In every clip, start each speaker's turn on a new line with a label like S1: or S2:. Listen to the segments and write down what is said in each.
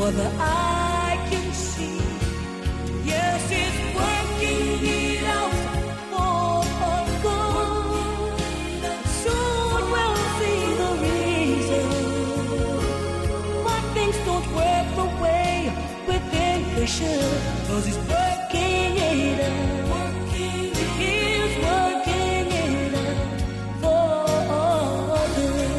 S1: for the eye can see. Yes, it's working it out for our good. Soon we'll see the reason why things don't work the way we think they should. 'Cause he's working it out. He's working it out for our good.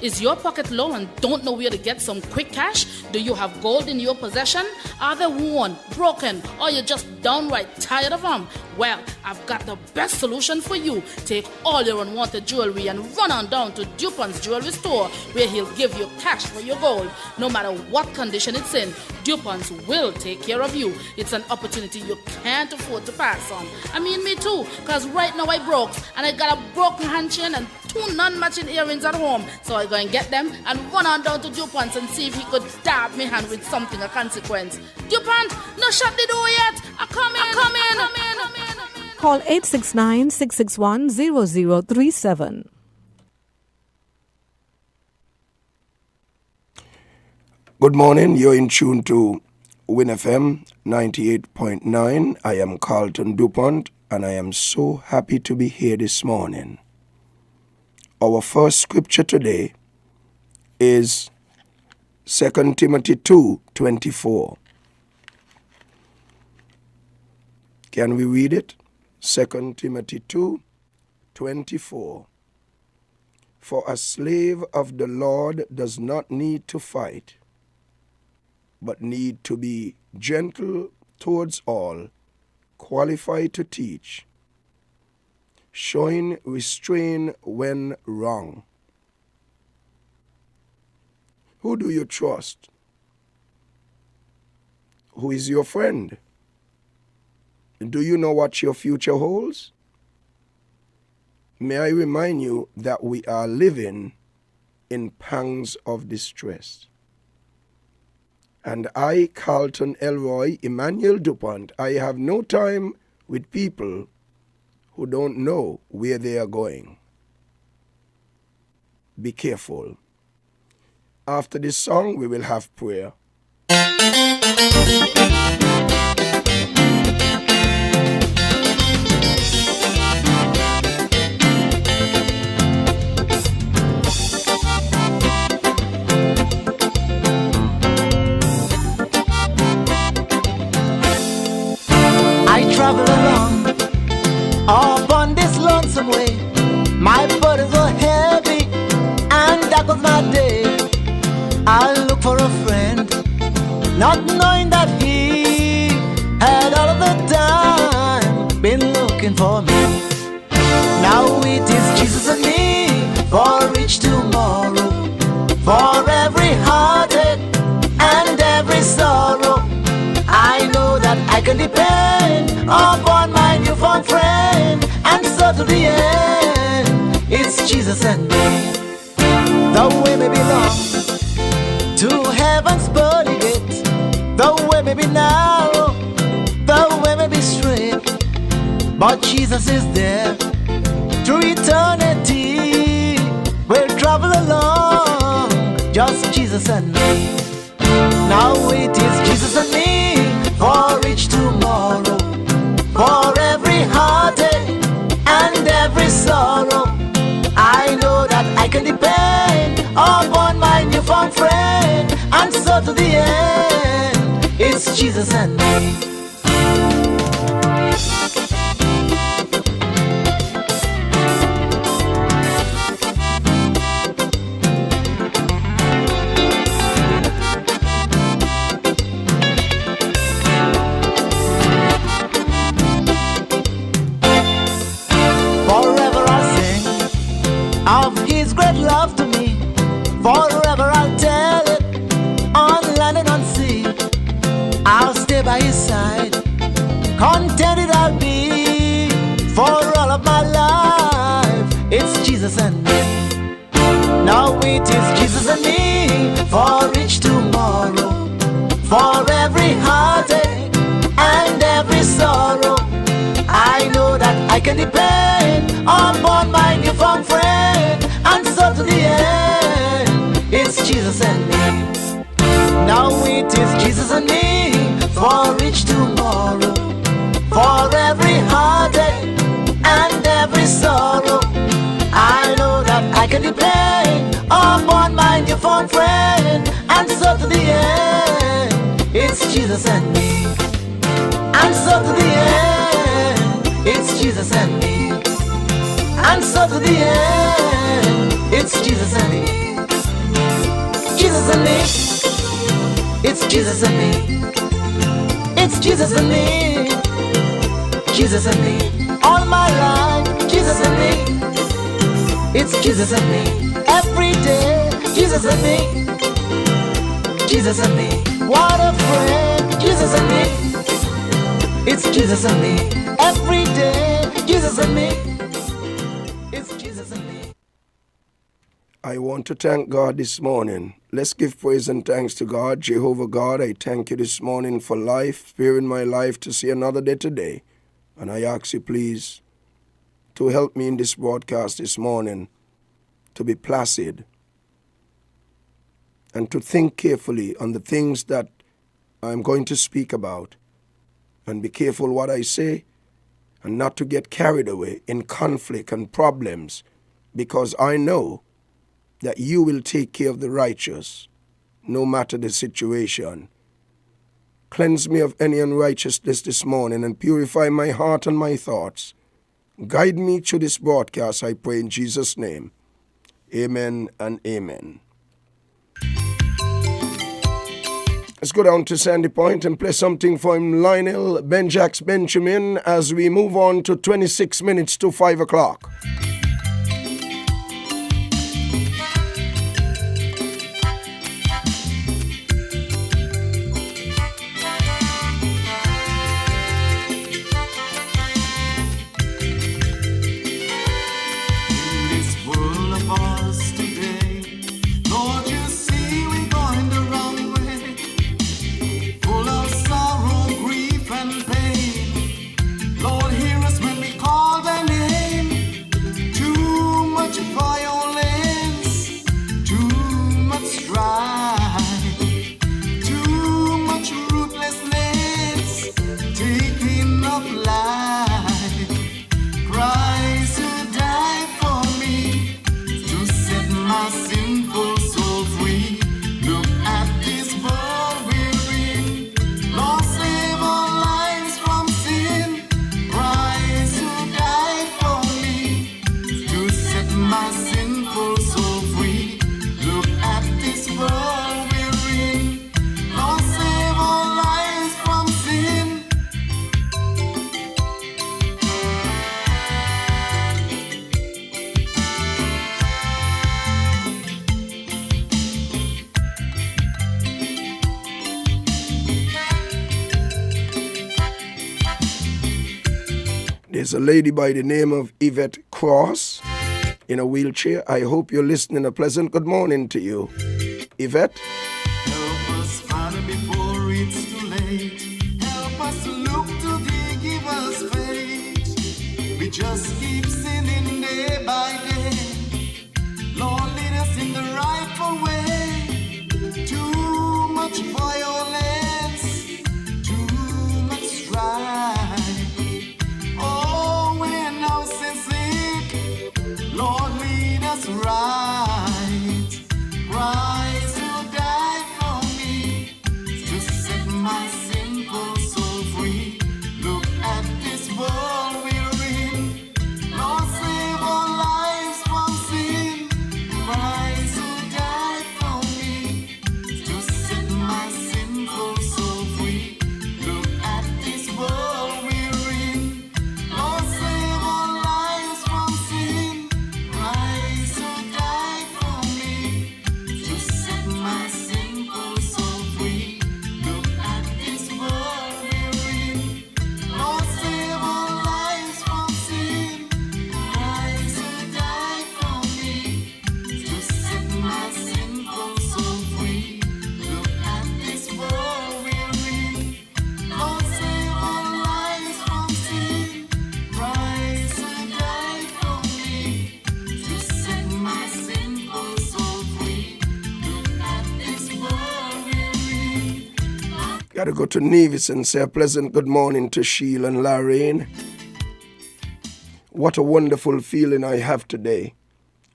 S2: Is your pocket low and don't know where to get some quick cash? Do you have gold in your possession? Are they worn, broken, or you're just downright tired of them? Well, I've got the best solution for you. Take all your unwanted jewelry and run on down to DuPont's jewelry store, where he'll give you cash for your gold. No matter what condition it's in, DuPont's will take care of you. It's an opportunity you can't afford to pass on. I mean, me too, because right now I broke, and I got a broken hand chain and 2 non-matching earrings at home. So I go and get them and run on down to DuPont's and see if he could dab me hand with something of consequence. DuPont, no shut the door yet. I come in.
S3: Call 869-661-0037.
S4: Good morning. You're in tune to WINN FM 98.9. I am Carlton DuPont, and I am so happy to be here this morning. Our first scripture today is 2 Timothy 2:24. Can we read it? 2 Timothy 2:24. For a slave of the Lord does not need to fight, but need to be gentle towards all, qualified to teach, showing restraint when wrong. Who do you trust? Who is your friend? Do you know what your future holds? May I remind you that we are living in pangs of distress. And I, Carlton Elroy Emmanuel DuPont, I have no time with people who don't know where they are going. Be careful. After this song, we will have prayer.
S5: I travel along upon this lonesome way. My burdens are heavy, and that was my day. I look for a friend, not knowing that he had all of the time been looking for me. Now it is Jesus and me for each tomorrow, for every heartache and every sorrow. I know that I can depend upon my newfound friend, and so to the end, it's Jesus and me. The way may be long to heaven's pearly gate, the way may be narrow, the way may be straight, but Jesus is there through eternity. We'll travel along, just Jesus and me. Now it is Jesus and me for each tomorrow, for every heartache and every sorrow. I know that I can depend upon my newfound friend, and so to the end, it's Jesus and me. Forever I'll sing of His great love to me. Forever I'll tell it on land and on sea. I'll stay by His side, contented I'll be for all of my life. It's Jesus and me. Now it is Jesus and me for each tomorrow, for every heartache and every sorrow. I know that I can depend upon my newfound friend, and so to the end, it is Jesus and me for each tomorrow, for every heartache and every sorrow. I know that I can depend upon my newfound friend, and so to the end, it's Jesus and me. And so to the end, it's Jesus and me. And so to the end, it's Jesus and me. Jesus and me. It's Jesus and me. It's Jesus and me. Jesus and me. All my life, Jesus and me. It's Jesus and me. Every day, Jesus and me. Jesus and me. What a friend, Jesus and me. It's Jesus and me. Every day, Jesus and me. It's Jesus and me.
S4: I want to thank God this morning. Let's give praise and thanks to God. Jehovah God, I thank you this morning for life, sparing my life to see another day today. And I ask you, please, to help me in this broadcast this morning to be placid and to think carefully on the things that I'm going to speak about, and be careful what I say, and not to get carried away in conflict and problems, because I know that you will take care of the righteous, no matter the situation. Cleanse me of any unrighteousness this morning and purify my heart and my thoughts. Guide me through this broadcast, I pray in Jesus' name. Amen and amen. Let's go down to Sandy Point and play something for him, Lionel Benjax Benjamin, as we move on to 26 minutes to 5 o'clock. There's a lady by the name of Yvette Cross in a wheelchair. I hope you're listening. A pleasant good morning to you, Yvette.
S6: Help us find it before it's too late. Help us look to thee, give us faith. We just keep sinning day by day. Lord, lead us in the rightful way. Too much violence, too much strife. Oh, we're now sick. Lord, lead us right. Christ who died for me to set my sinful soul free. Look at this world we're in. Lord, save our lives
S4: Gotta go to Nevis and say a pleasant good morning to Sheila and Lorraine. What a wonderful feeling I have today.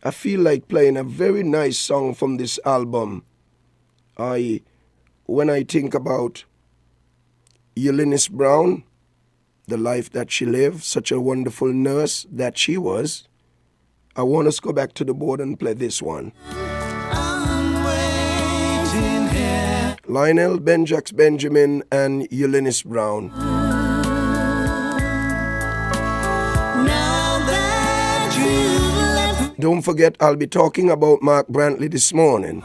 S4: I feel like playing a very nice song from this album. When I think about Eunice Brown, the life that she lived, such a wonderful nurse that she was, I want us to go back to the board and play this one. Lionel, Benjax Benjamin, and Eunice Brown. Don't forget, I'll be talking about Mark Brantley this morning.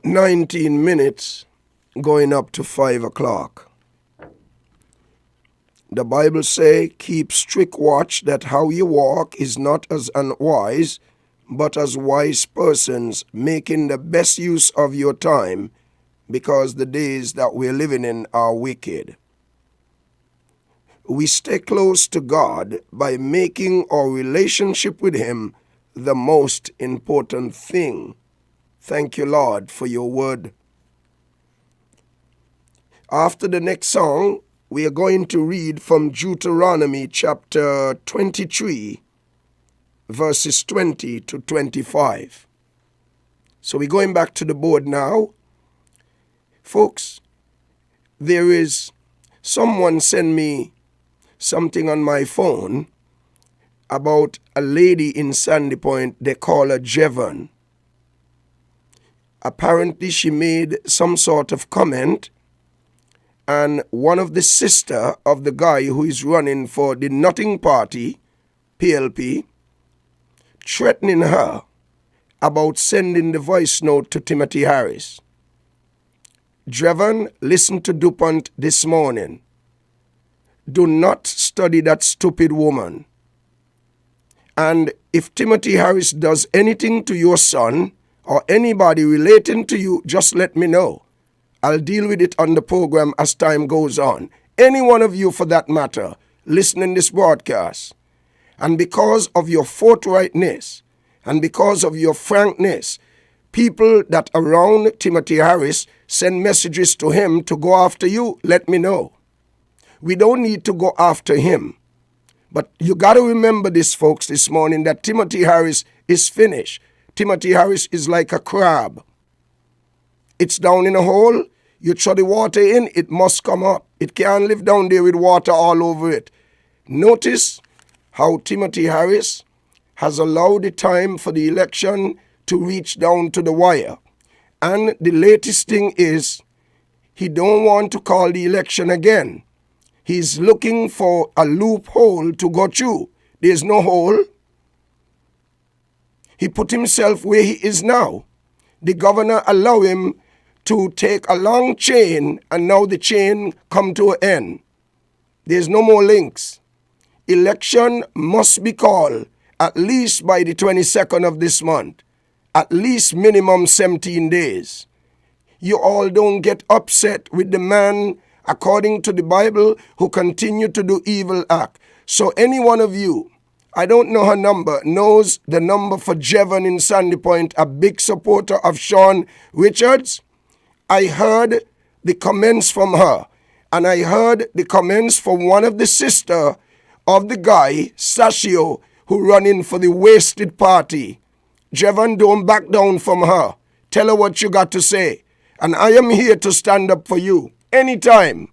S4: "19 minutes going up to 5 o'clock. The Bible say, keep strict watch that how you walk is not as unwise, but as wise persons, making the best use of your time, because the days that we're living in are wicked. We stay close to God by making our relationship with Him the most important thing. Thank you, Lord, for your word. After the next song, we are going to read from Deuteronomy chapter 23, verses 20 to 25. So we're going back to the board now. Folks, there is someone sent me something on my phone about a lady in Sandy Point. They call her Jevon. Apparently she made some sort of comment, and one of the sister of the guy who is running for the Nothing Party, PLP, threatening her about sending the voice note to Timothy Harris. Jevon, listen to DuPont this morning. Do not study that stupid woman. And if Timothy Harris does anything to your son or anybody relating to you, just let me know. I'll deal with it on the program as time goes on. Any one of you, for that matter, listening this broadcast. And because of your forthrightness and because of your frankness, people that around Timothy Harris send messages to him to go after you, let me know. We don't need to go after him. But you got to remember this, folks, this morning, that Timothy Harris is finished. Timothy Harris is like a crab. It's down in a hole. You throw the water in, it must come up. It can't live down there with water all over it. Notice how Timothy Harris has allowed the time for the election to reach down to the wire. And the latest thing is, he don't want to call the election again. He's looking for a loophole to go through. There's no hole. He put himself where he is now. The governor allowed him to take a long chain, and now the chain come to an end. There's no more links. Election must be called at least by the 22nd of this month. At least minimum 17 days. You all don't get upset with the man, according to the Bible, who continue to do evil act. So any one of you, I don't know her number, knows the number for Jevon in Sandy Point, a big supporter of Sean Richards. I heard the comments from her, and I heard the comments from one of the sister of the guy, Sashio, who running for the wasted party. Jevon, don't back down from her. Tell her what you got to say. And I am here to stand up for you anytime.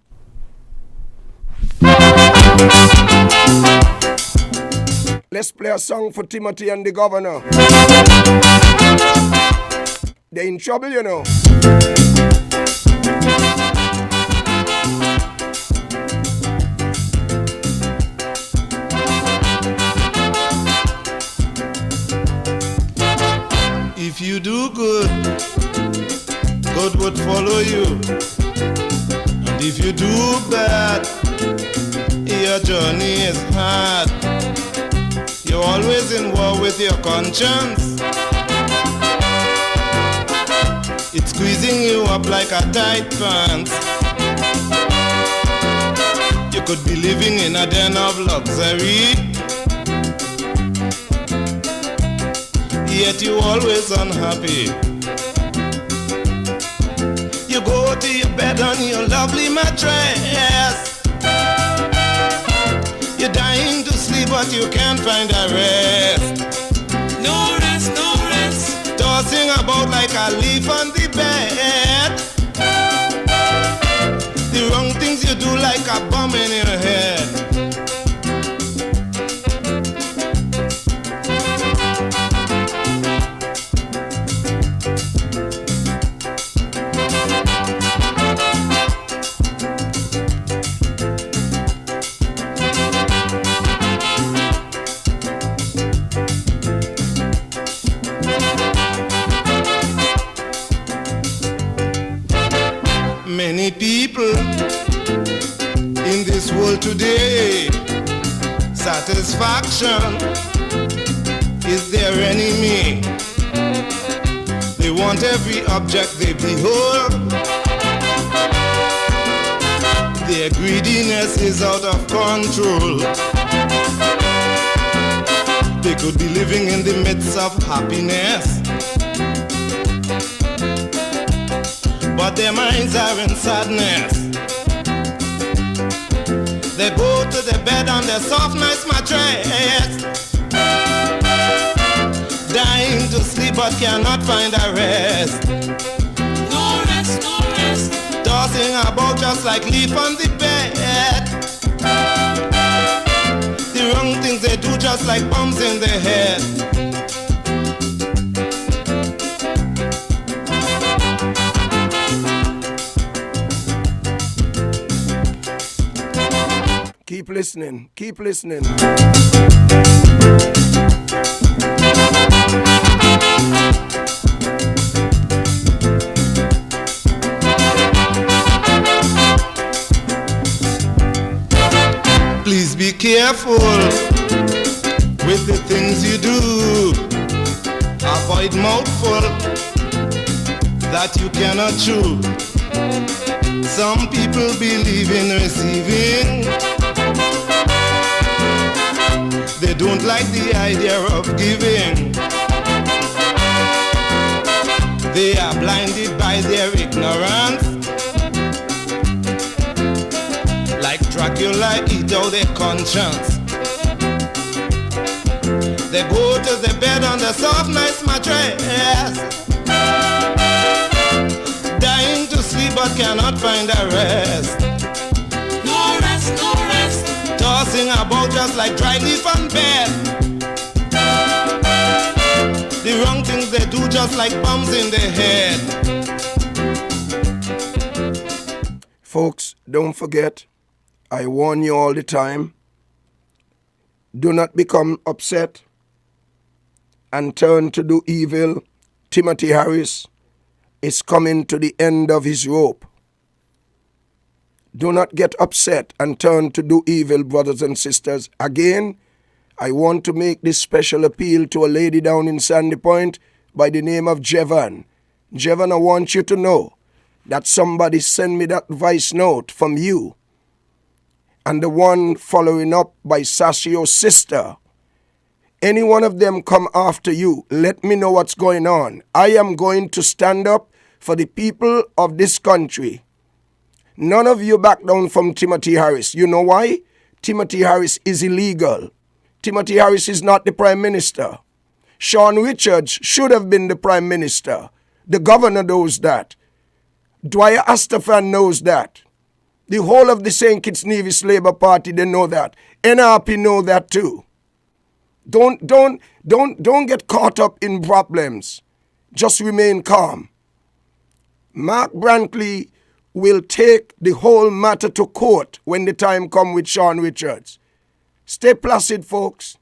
S4: Let's play a song for Timothy and the governor. They're in trouble, you know.
S6: If you do good, good would follow you. And if you do bad, your journey is hard. You're always in war with your conscience. It's squeezing you up like a tight pants. You could be living in a den of luxury, yet you always unhappy. You go to your bed on your lovely mattress. You're dying to sleep, but you can't find a rest. No rest, no rest. Tossing about like a leaf on the bed. The wrong things you do like a bomb in your head. Many people in this world today, satisfaction is their enemy. They want every object they behold. Their greediness is out of control. They could be living in the midst of happiness, but their minds are in sadness. They go to the bed on their soft, nice mattress, dying to sleep but cannot find a rest.
S1: No rest, no rest.
S6: Tossing about just like leaf on the bed. The wrong things they do just like bombs in the head.
S4: Keep listening, keep listening.
S6: Please be careful with the things you do. Avoid mouthful that you cannot chew. Some people believe in receiving. They don't like the idea of giving. They are blinded by their ignorance. Like Dracula eat out their conscience. They go to the bed on the soft, nice mattress, dying to sleep but cannot find a rest.
S1: No rest, no rest.
S6: Tossing about just like dry leaf on bed. The wrong things they do just like bombs in the head.
S4: Folks, don't forget, I warn you all the time, do not become upset and turn to do evil. Timothy Harris is coming to the end of his rope. Do not get upset and turn to do evil, brothers and sisters. Again, I want to make this special appeal to a lady down in Sandy Point by the name of Jevan. Jevan, I want you to know that somebody sent me that voice note from you. And the one following up by Sassio's sister. Any one of them come after you, let me know what's going on. I am going to stand up for the people of this country. None of you back down from Timothy Harris. You know why? Timothy Harris is illegal. Timothy Harris is not the Prime Minister. Sean Richards should have been the Prime Minister. The governor knows that. Dwyer Astafan knows that. The whole of the St. Kitts Nevis Labour Party, they know that. NRP know that too. Don't get caught up in problems. Just remain calm. Mark Brantley will take the whole matter to court when the time comes with Sean Richards. Stay placid, folks.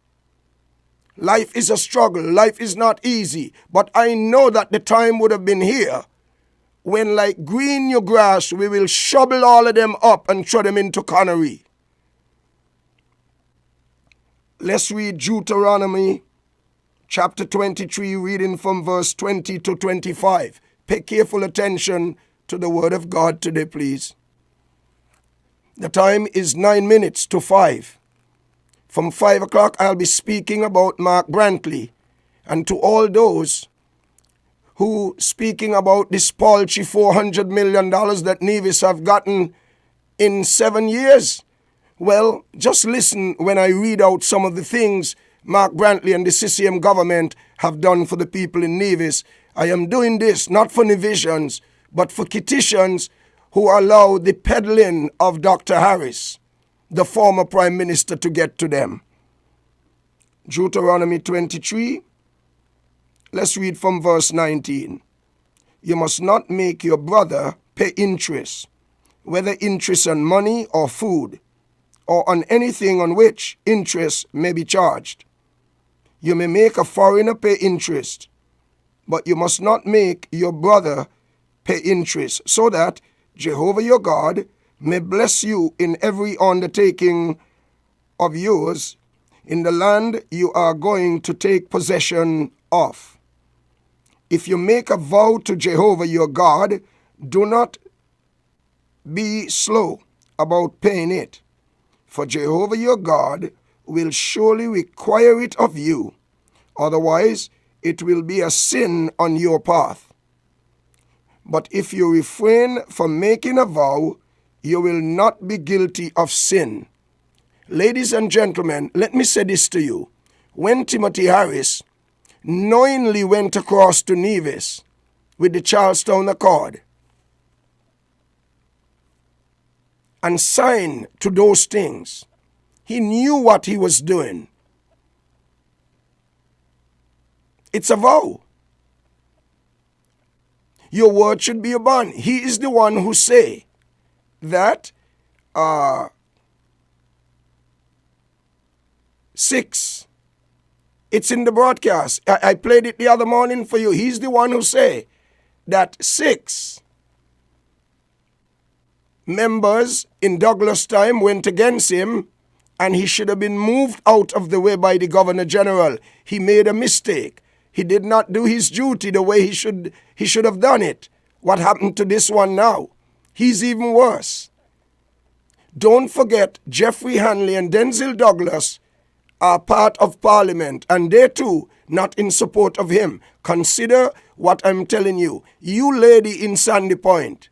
S4: Life is a struggle. Life is not easy. But I know that the time would have been here when, like green your grass, we will shovel all of them up and throw them into cannery. Let's read Deuteronomy chapter 23, reading from verse 20 to 25. Pay careful attention to the word of God today, please. The time is 9 minutes to 5. From 5 o'clock, I'll be speaking about Mark Brantley. And to all those who speaking about this paltry $400 million that Nevis have gotten in 7 years, well, just listen when I read out some of the things Mark Brantley and the CCM government have done for the people in Nevis. I am doing this not for Nevisians, but for Kittitians who allow the peddling of Dr. Harris, the former Prime Minister, to get to them. Deuteronomy 23, let's read from verse 19. You must not make your brother pay interest, whether interest on money or food, or on anything on which interest may be charged. You may make a foreigner pay interest, but you must not make your brother pay interest, so that Jehovah your God may bless you in every undertaking of yours in the land you are going to take possession of. If you make a vow to Jehovah your God, do not be slow about paying it, for Jehovah your God will surely require it of you. Otherwise, it will be a sin on your path. But if you refrain from making a vow, you will not be guilty of sin. Ladies and gentlemen, let me say this to you. When Timothy Harris knowingly went across to Nevis with the Charlestown Accord and signed to those things, he knew what he was doing. It's a vow. Your word should be a bond. He is the one who say that 6. It's in the broadcast. I played it the other morning for you. He's the one who say that 6 members in Douglas time went against him, and he should have been moved out of the way by the Governor General. He made a mistake. He did not do his duty the way he should have done it. What happened to this one now? He's even worse. Don't forget, Jeffrey Hanley and Denzel Douglas are part of Parliament, and they too not in support of him. Consider what I'm telling you. You lady in Sandy Point,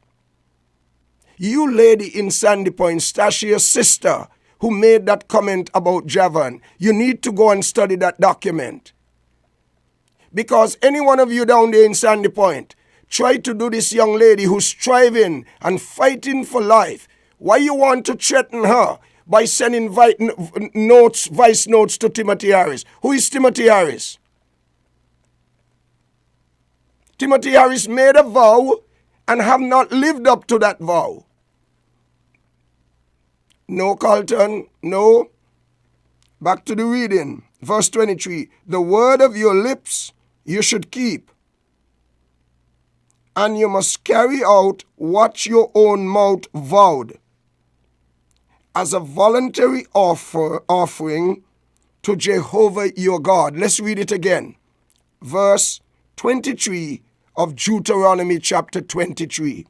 S4: Stashier's sister, who made that comment about Javan, you need to go and study that document. Because any one of you down there in Sandy Point, try to do this young lady who's striving and fighting for life. Why you want to threaten her by sending voice notes to Timothy Harris? Who is Timothy Harris? Timothy Harris made a vow and have not lived up to that vow. No, Carlton, no. Back to the reading. Verse 23. The word of your lips you should keep, and you must carry out what your own mouth vowed, as a voluntary offering to Jehovah your God. Let's read it again. Verse 23 of Deuteronomy chapter 23.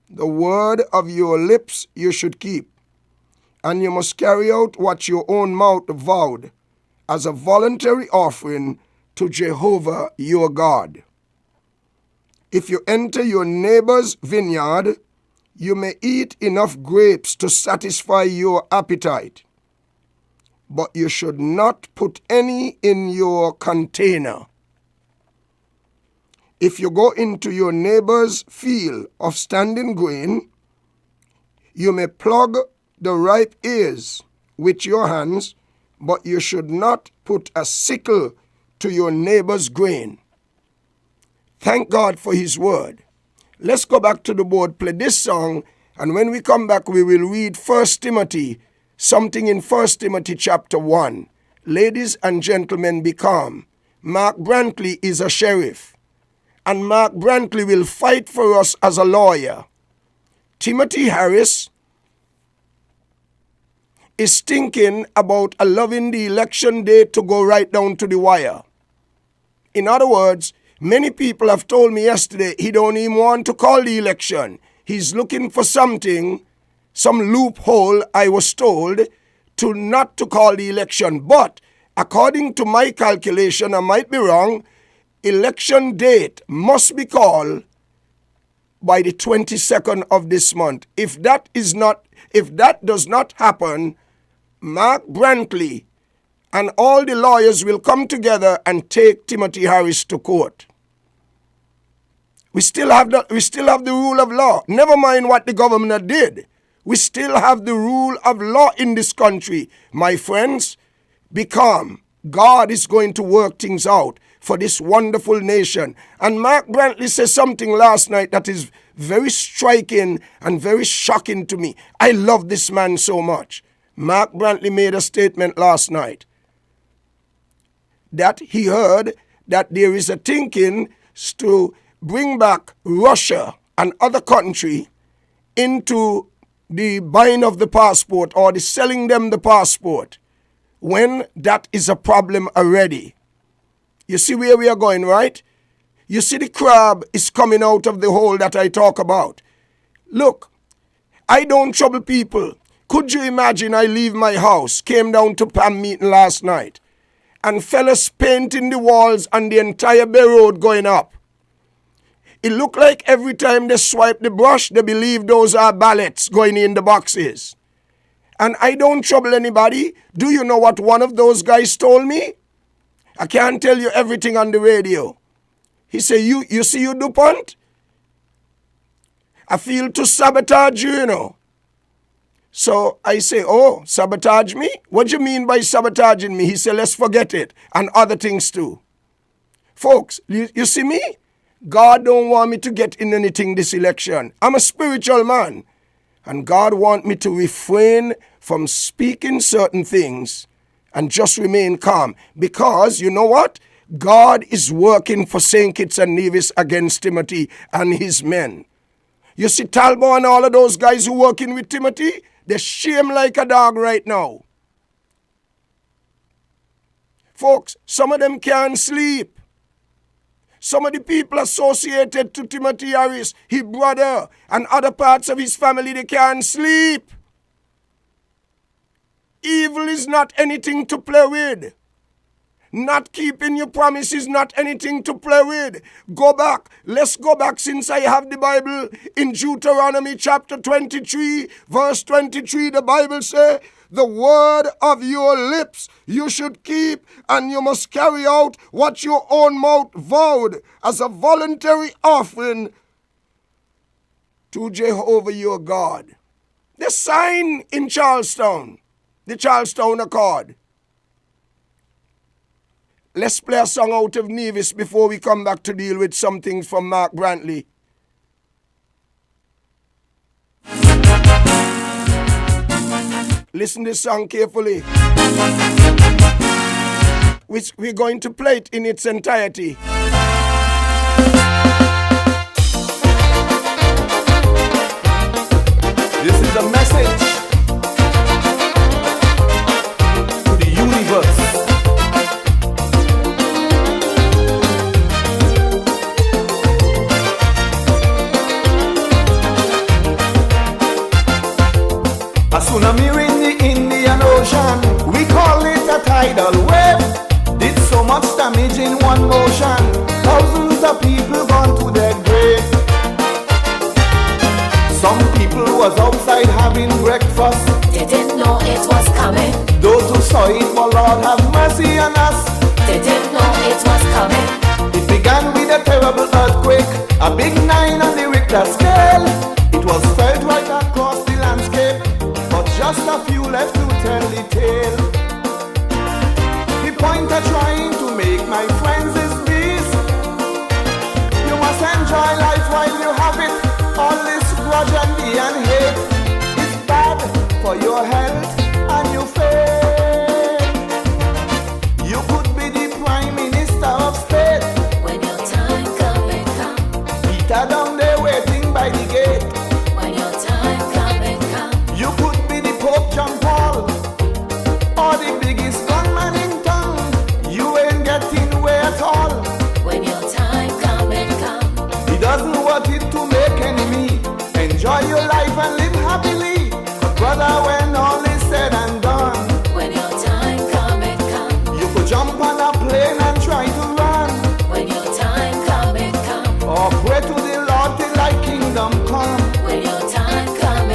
S4: The word of your lips you should keep, and you must carry out what your own mouth vowed, as a voluntary offering to Jehovah your God. If you enter your neighbor's vineyard, you may eat enough grapes to satisfy your appetite, but you should not put any in your container. If you go into your neighbor's field of standing grain, you may plug the ripe ears with your hands, but you should not put a sickle to your neighbor's grain. Thank God for his word. Let's go back to the board, play this song, and when we come back, we will read 1 Timothy, something in 1 Timothy chapter 1. Ladies and gentlemen, be calm. Mark Brantley is a sheriff, and Mark Brantley will fight for us as a lawyer. Timothy Harris is thinking about allowing the election day to go right down to the wire. In other words, many people have told me yesterday he don't even want to call the election. He's looking for something, some loophole, I was told, to not to call the election. But according to my calculation, I might be wrong, election date must be called by the 22nd of this month. If that does not happen, Mark Brantley and all the lawyers will come together and take Timothy Harris to court. We still have the rule of law. Never mind what the governor did. We still have the rule of law in this country. My friends, be calm. God is going to work things out for this wonderful nation. And Mark Brantley said something last night that is very striking and very shocking to me. I love this man so much. Mark Brantley made a statement last night that he heard that there is a thinking to bring back Russia and other country into the buying of the passport or the selling them the passport, when that is a problem already. You see where we are going, right? You see the crab is coming out of the hole that I talk about. Look, I don't trouble people. Could you imagine I leave my house, came down to PAM meeting last night, and fellas painting the walls and the entire Bay Road going up? It looked like every time they swipe the brush, they believe those are ballots going in the boxes. and I don't trouble anybody. Do you know what one of those guys told me? I can't tell you everything on the radio. He said, you see you, DuPont? I feel to sabotage you, you know. So I say, oh, sabotage me? What do you mean by sabotaging me? He said, let's forget it, and other things too. Folks, you see me? God don't want me to get in anything this election. I'm a spiritual man. And God want me to refrain from speaking certain things and just remain calm. Because, you know what? God is working for St. Kitts and Nevis against Timothy and his men. You see Talbot and all of those guys who working with Timothy, they shame like a dog right now. Folks, some of them can't sleep. Some of the people associated to Timothy Harris, his brother, and other parts of his family, they can't sleep. Evil is not anything to play with. Not keeping your promise is not anything to play with. Go back. Let's go back since I have the Bible. In Deuteronomy chapter 23, verse 23, the Bible says, the word of your lips you should keep, and you must carry out what your own mouth vowed as a voluntary offering to Jehovah your God. The sign in Charlestown, the Charlestown Accord. Let's play a song out of Nevis before we come back to deal with some things from Mark Brantley. Listen to this song carefully. We're going to play it in its entirety.
S7: This is a message to the universe. A tsunami in the Indian Ocean, we call it a tidal wave. Did so much damage in one motion, thousands of people gone to their grave. Some people was outside having breakfast,
S8: didn't know it was coming.
S7: Those who saw it, but Lord have mercy on us,
S8: Didn't know it was coming.
S7: It began with a terrible earthquake, a big 9 on the Richter scale. It was felt right across the landscape, but just a few left to tell the tale. The point of trying to make, my friends, is this: you must enjoy life while you have it. All this grudge, envy and hate is bad for your health and your faith. You could be the Prime Minister of State,
S8: When your time come,
S7: Peter down there waiting by the gate.
S8: when your time come,
S7: You could be the Pope John Paul, or the biggest gunman in town. You ain't getting away at all.
S8: when your time come.
S7: He doesn't want it to make enemy. Enjoy your life and live happily. But brother, when all is said and done,
S8: When your time come,
S7: you could jump on a plane and try to run,
S8: when your time come,
S7: or pray to the Lord till thy kingdom come.
S8: when your time come.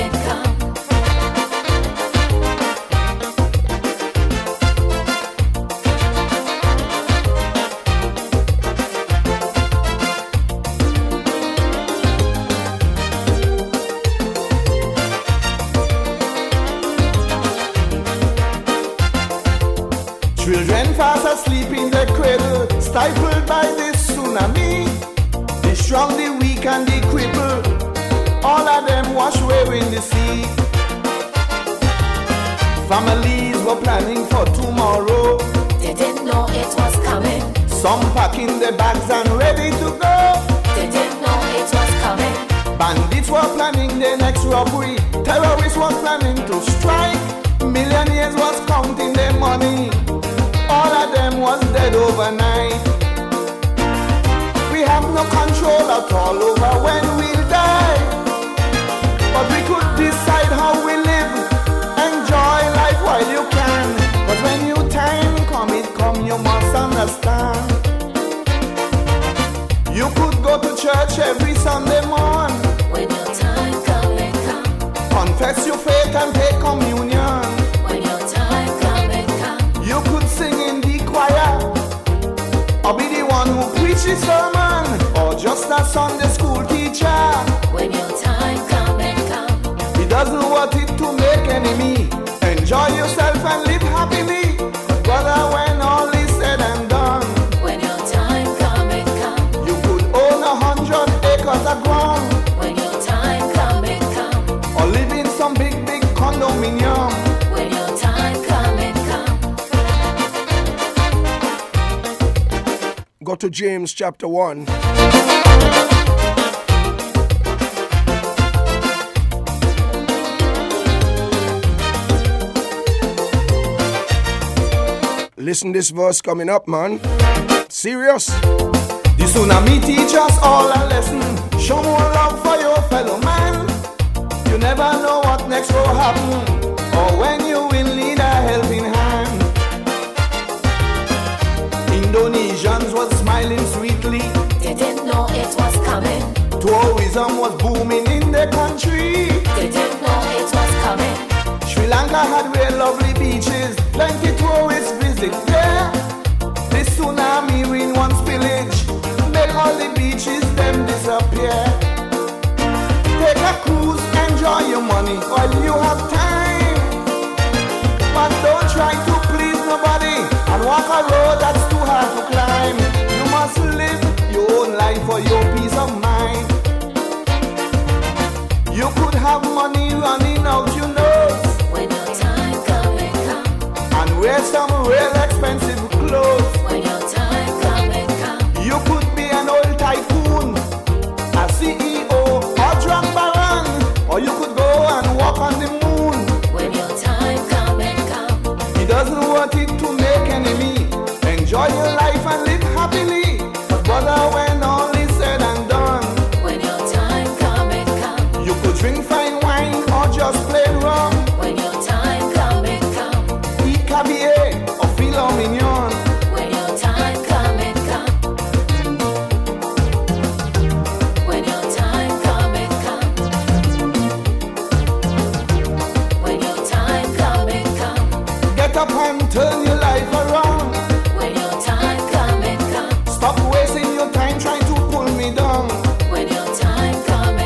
S7: Children fast asleep in the cradle, stifled by this tsunami. The strong, the weak, and the crippled, all of them wash away in the sea. Families were planning for tomorrow,
S8: Didn't know it was coming.
S7: some packing their bags and ready to go.
S8: Didn't know it was coming.
S7: Bandits were planning their next robbery, terrorists were planning to strike, millionaires was counting their money, all of them was dead overnight. We have no control at all over when we'll die, but we could decide how we live. Enjoy life while you can, but when your time come, it come, you must understand. You could go to church every Sunday morning,
S8: When your time come,
S7: confess your faith and take communion.
S8: When your time come.
S7: You could sing in the choir, or be the one who preaches sermon, or just a Sunday school teacher.
S8: When your time come.
S7: It doesn't want it to make enemy. Enjoy yourself and live happily. But brother, when all is said and done,
S8: When your time come.
S7: you could own 100 acres of ground,
S8: When your time come.
S7: or live in some big condominium.
S8: When your time come.
S4: Go to James chapter 1. Listen this verse coming up, man. Serious.
S7: The tsunami teach us all a lesson. Show more love for your fellow man. You never know what next will happen, or when you will need a helping hand. Indonesians was smiling sweetly.
S8: Didn't know it was coming.
S7: Tourism was booming in the country.
S8: Didn't know it was coming.
S7: Sri Lanka had real lovely beaches, plenty tourists visit there. The tsunami in one spillage make all the beaches them disappear. Take a cruise, enjoy your money while you have time, but don't try to please nobody and walk a road that's too hard to climb. You must live your own life for your peace of mind. You could have money running out your nose
S8: When your time come.
S7: and wear some real expensive clothes.
S8: When your time come.
S7: You could be an old tycoon, a CEO or drunk baron, or you could go and walk on the moon.
S8: When your time come.
S7: He doesn't want it to make enemy. Enjoy your life and live happily. But brother, when all is said and done,
S8: When your time come.
S7: you could drink fine wine or just plain rum,
S8: When your time come.
S7: eat caviar or filet mignon.
S8: When your time come. When your time come. When your time come.
S7: Get up and turn your life around.
S8: When your time come.
S7: Stop wasting your time trying to pull me down.
S8: When your time come.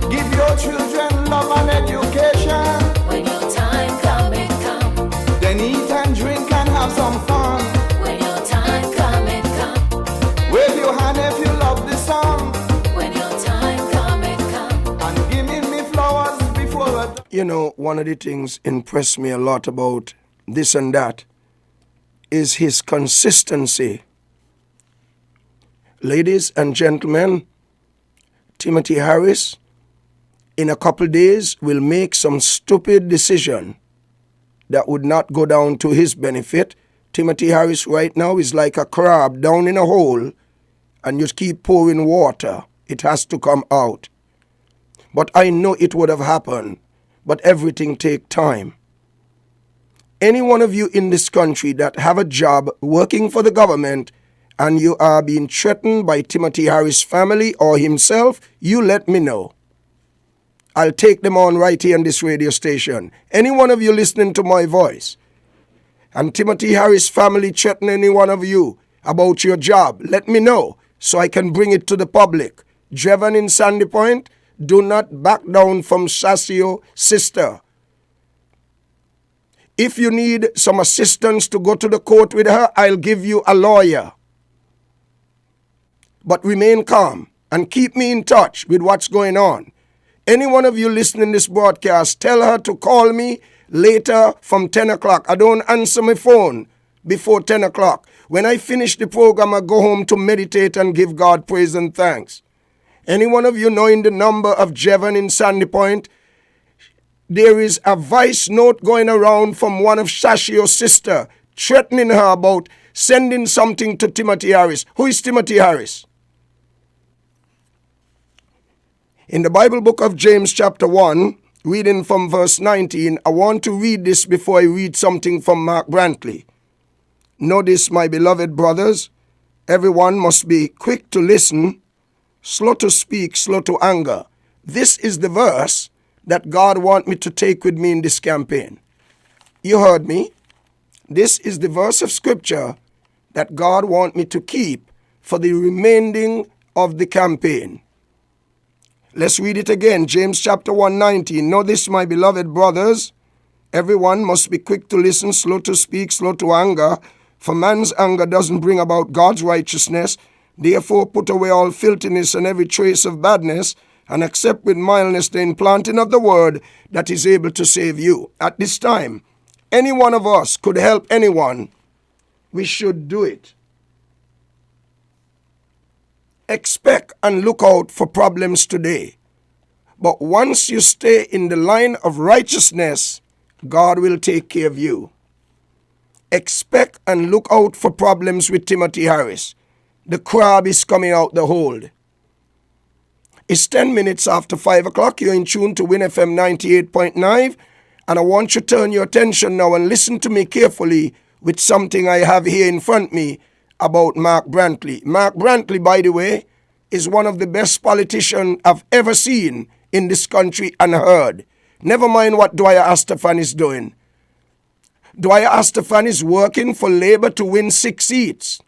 S7: Give your children love and education.
S8: When your time come.
S7: Then eat and drink and have some fun.
S8: When your time come.
S7: Wave your hand if you love the song.
S8: When your time come.
S7: And give me flowers before I...
S4: You know, one of the things impressed me a lot about this and that is his consistency. Ladies and gentlemen, Timothy Harris, in a couple days, will make some stupid decision that would not go down to his benefit. Timothy Harris right now is like a crab down in a hole, and you keep pouring water. It has to come out. But I know it would have happened, but everything takes time. Any one of you in this country that have a job working for the government and you are being threatened by Timothy Harris' family or himself, you let me know. I'll take them on right here on this radio station. Any one of you listening to my voice, and Timothy Harris' family threaten any one of you about your job, let me know so I can bring it to the public. Jevan in Sandy Point, do not back down from Sasio sister. If you need some assistance to go to the court with her, I'll give you a lawyer. But remain calm and keep me in touch with what's going on. Any one of you listening to this broadcast, tell her to call me later from 10 o'clock. I don't answer my phone before 10 o'clock. When I finish the program, I go home to meditate and give God praise and thanks. Any one of you knowing the number of Jevan in Sandy Point, there is a voice note going around from one of Sashio's sister threatening her about sending something to Timothy Harris. Who is Timothy Harris? In the Bible book of James chapter 1, reading from verse 19, I want to read this before I read something from Mark Brantley. Know this, my beloved brothers, everyone must be quick to listen, slow to speak, slow to anger. This is the verse that God wants me to take with me in this campaign. You heard me. This is the verse of scripture that God wants me to keep for the remaining of the campaign. Let's read it again. James chapter 1:19. Know this, my beloved brothers. Everyone must be quick to listen, slow to speak, slow to anger. For man's anger doesn't bring about God's righteousness. Therefore put away all filthiness and every trace of badness, and accept with mildness the implanting of the word that is able to save you. At this time, any one of us could help anyone. We should do it. Expect and look out for problems today. But once you stay in the line of righteousness, God will take care of you. Expect and look out for problems with Timothy Harris. The crab is coming out the hold. It's 10 minutes after 5 o'clock. You're in tune to WINN FM 98.9. And I want you to turn your attention now and listen to me carefully with something I have here in front of me about Mark Brantley. Mark Brantley, by the way, is one of the best politicians I've ever seen in this country and heard. Never mind what Dwyer Astafan is doing. Dwyer Astafan is working for Labour to win 6 seats.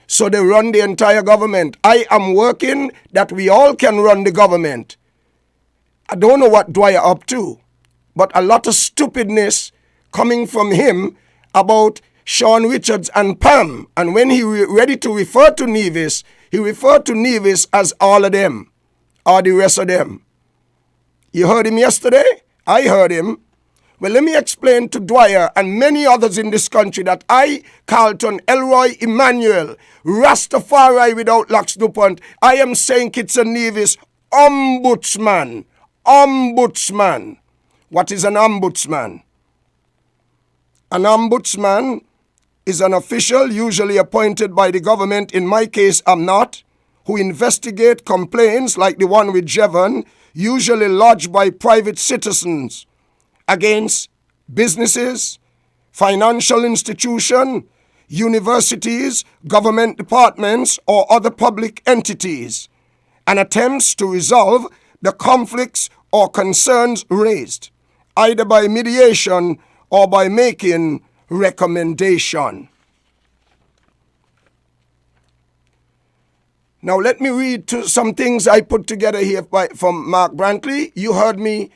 S4: So they run the entire government. I am working that we all can run the government. I don't know what Dwyer up to, but a lot of stupidness coming from him about Sean Richards and Pam. And when he ready to refer to Nevis, he referred to Nevis as all of them, or the rest of them. You heard him yesterday? I heard him. Well, let me explain to Dwyer and many others in this country that I, Carlton, Elroy, Emmanuel, Rastafari without Lux DuPont, I am St. Kitts and Nevis ombudsman. Ombudsman. What is an ombudsman? An ombudsman is an official usually appointed by the government, in my case I'm not, who investigate complaints like the one with Jevon, usually lodged by private citizens, against businesses, financial institutions, universities, government departments, or other public entities, and attempts to resolve the conflicts or concerns raised, either by mediation or by making recommendation. Now let me read some things I put together here from Mark Brantley. You heard me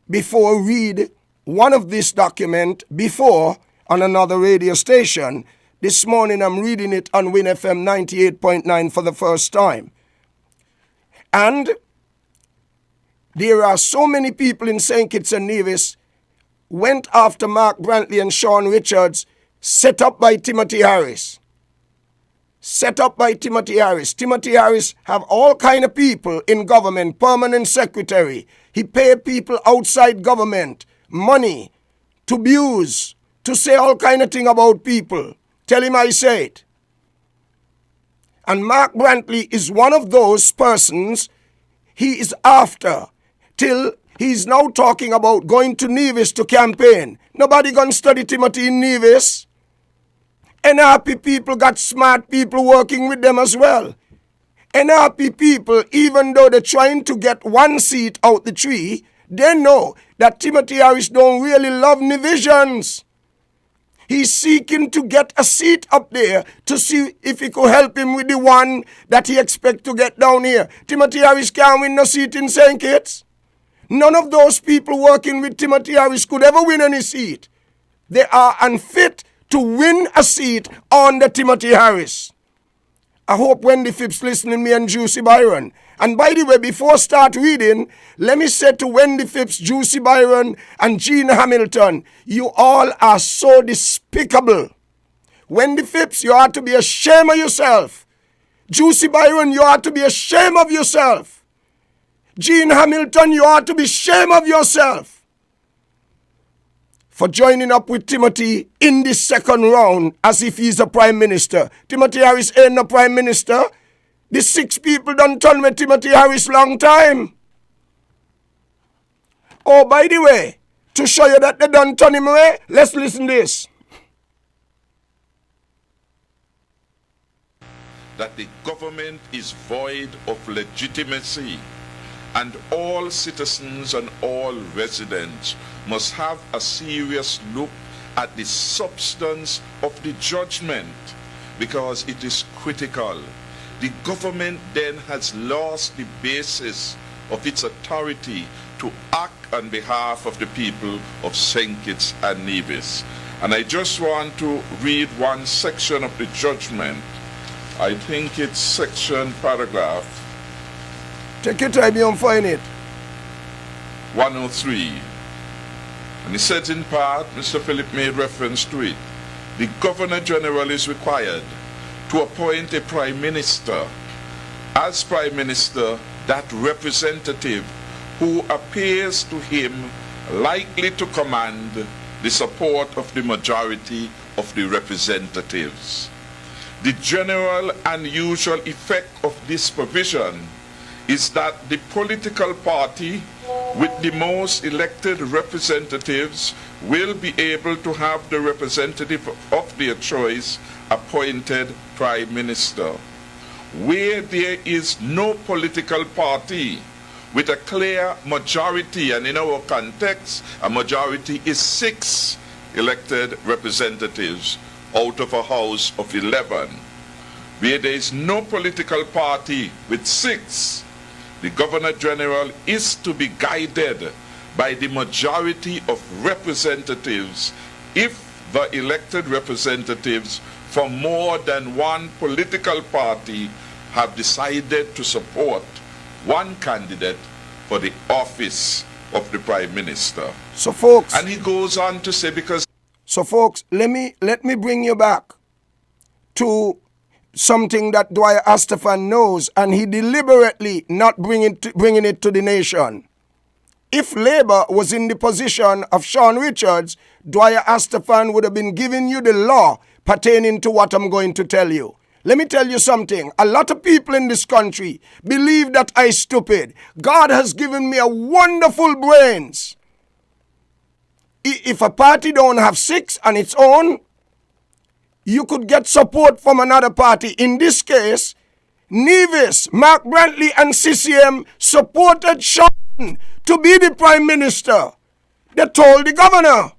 S4: before read one of this document before on another radio station. This morning I'm reading it on WINN FM 98.9 for the first time. And there are so many people in St. Kitts and Nevis went after Mark Brantley and Sean Richards, set up by Timothy Harris. Set up by Timothy Harris. Timothy Harris have all kind of people in government, permanent secretary. He pay people outside government money to abuse, to say all kind of thing about people. Tell him I say it. And Mark Brantley is one of those persons he is after, till he's now talking about going to Nevis to campaign. Nobody gonna study Timothy in Nevis. NRP people got smart people working with them as well. NRP people, even though they're trying to get 1 seat out the tree, they know that Timothy Harris don't really love Nevisians. He's seeking to get a seat up there to see if he could help him with the one that he expects to get down here. Timothy Harris can't win no seat in St. Kitts. None of those people working with Timothy Harris could ever win any seat. They are unfit to win a seat under Timothy Harris. I hope Wendy Phipps listening me and Juicy Byron. And by the way, before I start reading, let me say to Wendy Phipps, Juicy Byron, and Gene Hamilton, you all are so despicable. Wendy Phipps, you ought to be ashamed of yourself. Juicy Byron, you ought to be ashamed of yourself. Gene Hamilton, you ought to be ashamed of yourself for joining up with Timothy in this second round as if he's a prime minister. Timothy Harris ain't no prime minister. The 6 people done turn with Timothy Harris long time. Oh, by the way, to show you that they done turn him away, let's listen to this.
S9: That the government is void of legitimacy and all citizens and all residents must have a serious look at the substance of the judgment, because it is critical. The government then has lost the basis of its authority to act on behalf of the people of St. Kitts and Nevis. And I just want to read one section of the judgment. I think it's section paragraph.
S4: Take your time, you don't find it.
S9: 103. And it says in part, Mr. Philip made reference to it, the Governor General is required to appoint a Prime Minister. As Prime Minister, that representative who appears to him likely to command the support of the majority of the representatives. The general and usual effect of this provision is that the political party with the most elected representatives will be able to have the representative of their choice appointed Prime Minister. Where there is no political party with a clear majority, and in our context, a majority is 6 elected representatives out of a house of 11. Where there is no political party with 6, the Governor General is to be guided by the majority of representatives if the elected representatives from more than one political party have decided to support one candidate for the office of the Prime Minister.
S4: So folks,
S9: And he goes on to say, because
S4: let me bring you back to something that Dwyer Astafan knows, and he deliberately not bringing it to the nation. If Labour was in the position of Sean Richards, Dwyer Astafan would have been giving you the law pertaining to what I'm going to tell you. Let me tell you something. A lot of people in this country believe that I'm stupid. God has given me a wonderful brains. If a party don't have 6 on its own, you could get support from another party. In this case, Nevis, Mark Brantley and CCM supported Sean to be the Prime Minister. They told the governor,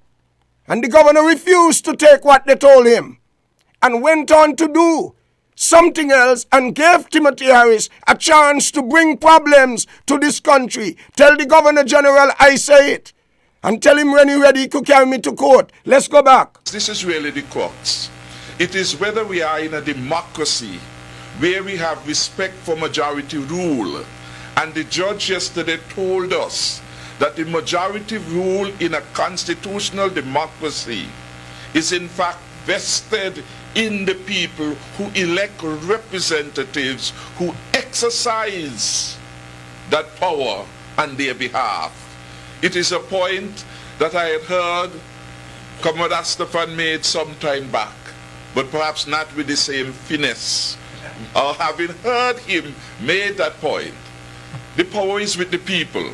S4: and the governor refused to take what they told him and went on to do something else and gave Timothy Harris a chance to bring problems to this country. Tell the Governor General I say it, and tell him when he's ready he could carry me to court. Let's go back.
S9: this is really the crux. It is whether we are in a democracy where we have respect for majority rule. And the judge yesterday told us that the majority rule in a constitutional democracy is in fact vested in the people who elect representatives who exercise that power on their behalf. It is a point that I had heard Comrade Astafan made some time back, but perhaps not with the same finesse. Or having heard him made that point. The power is with the people.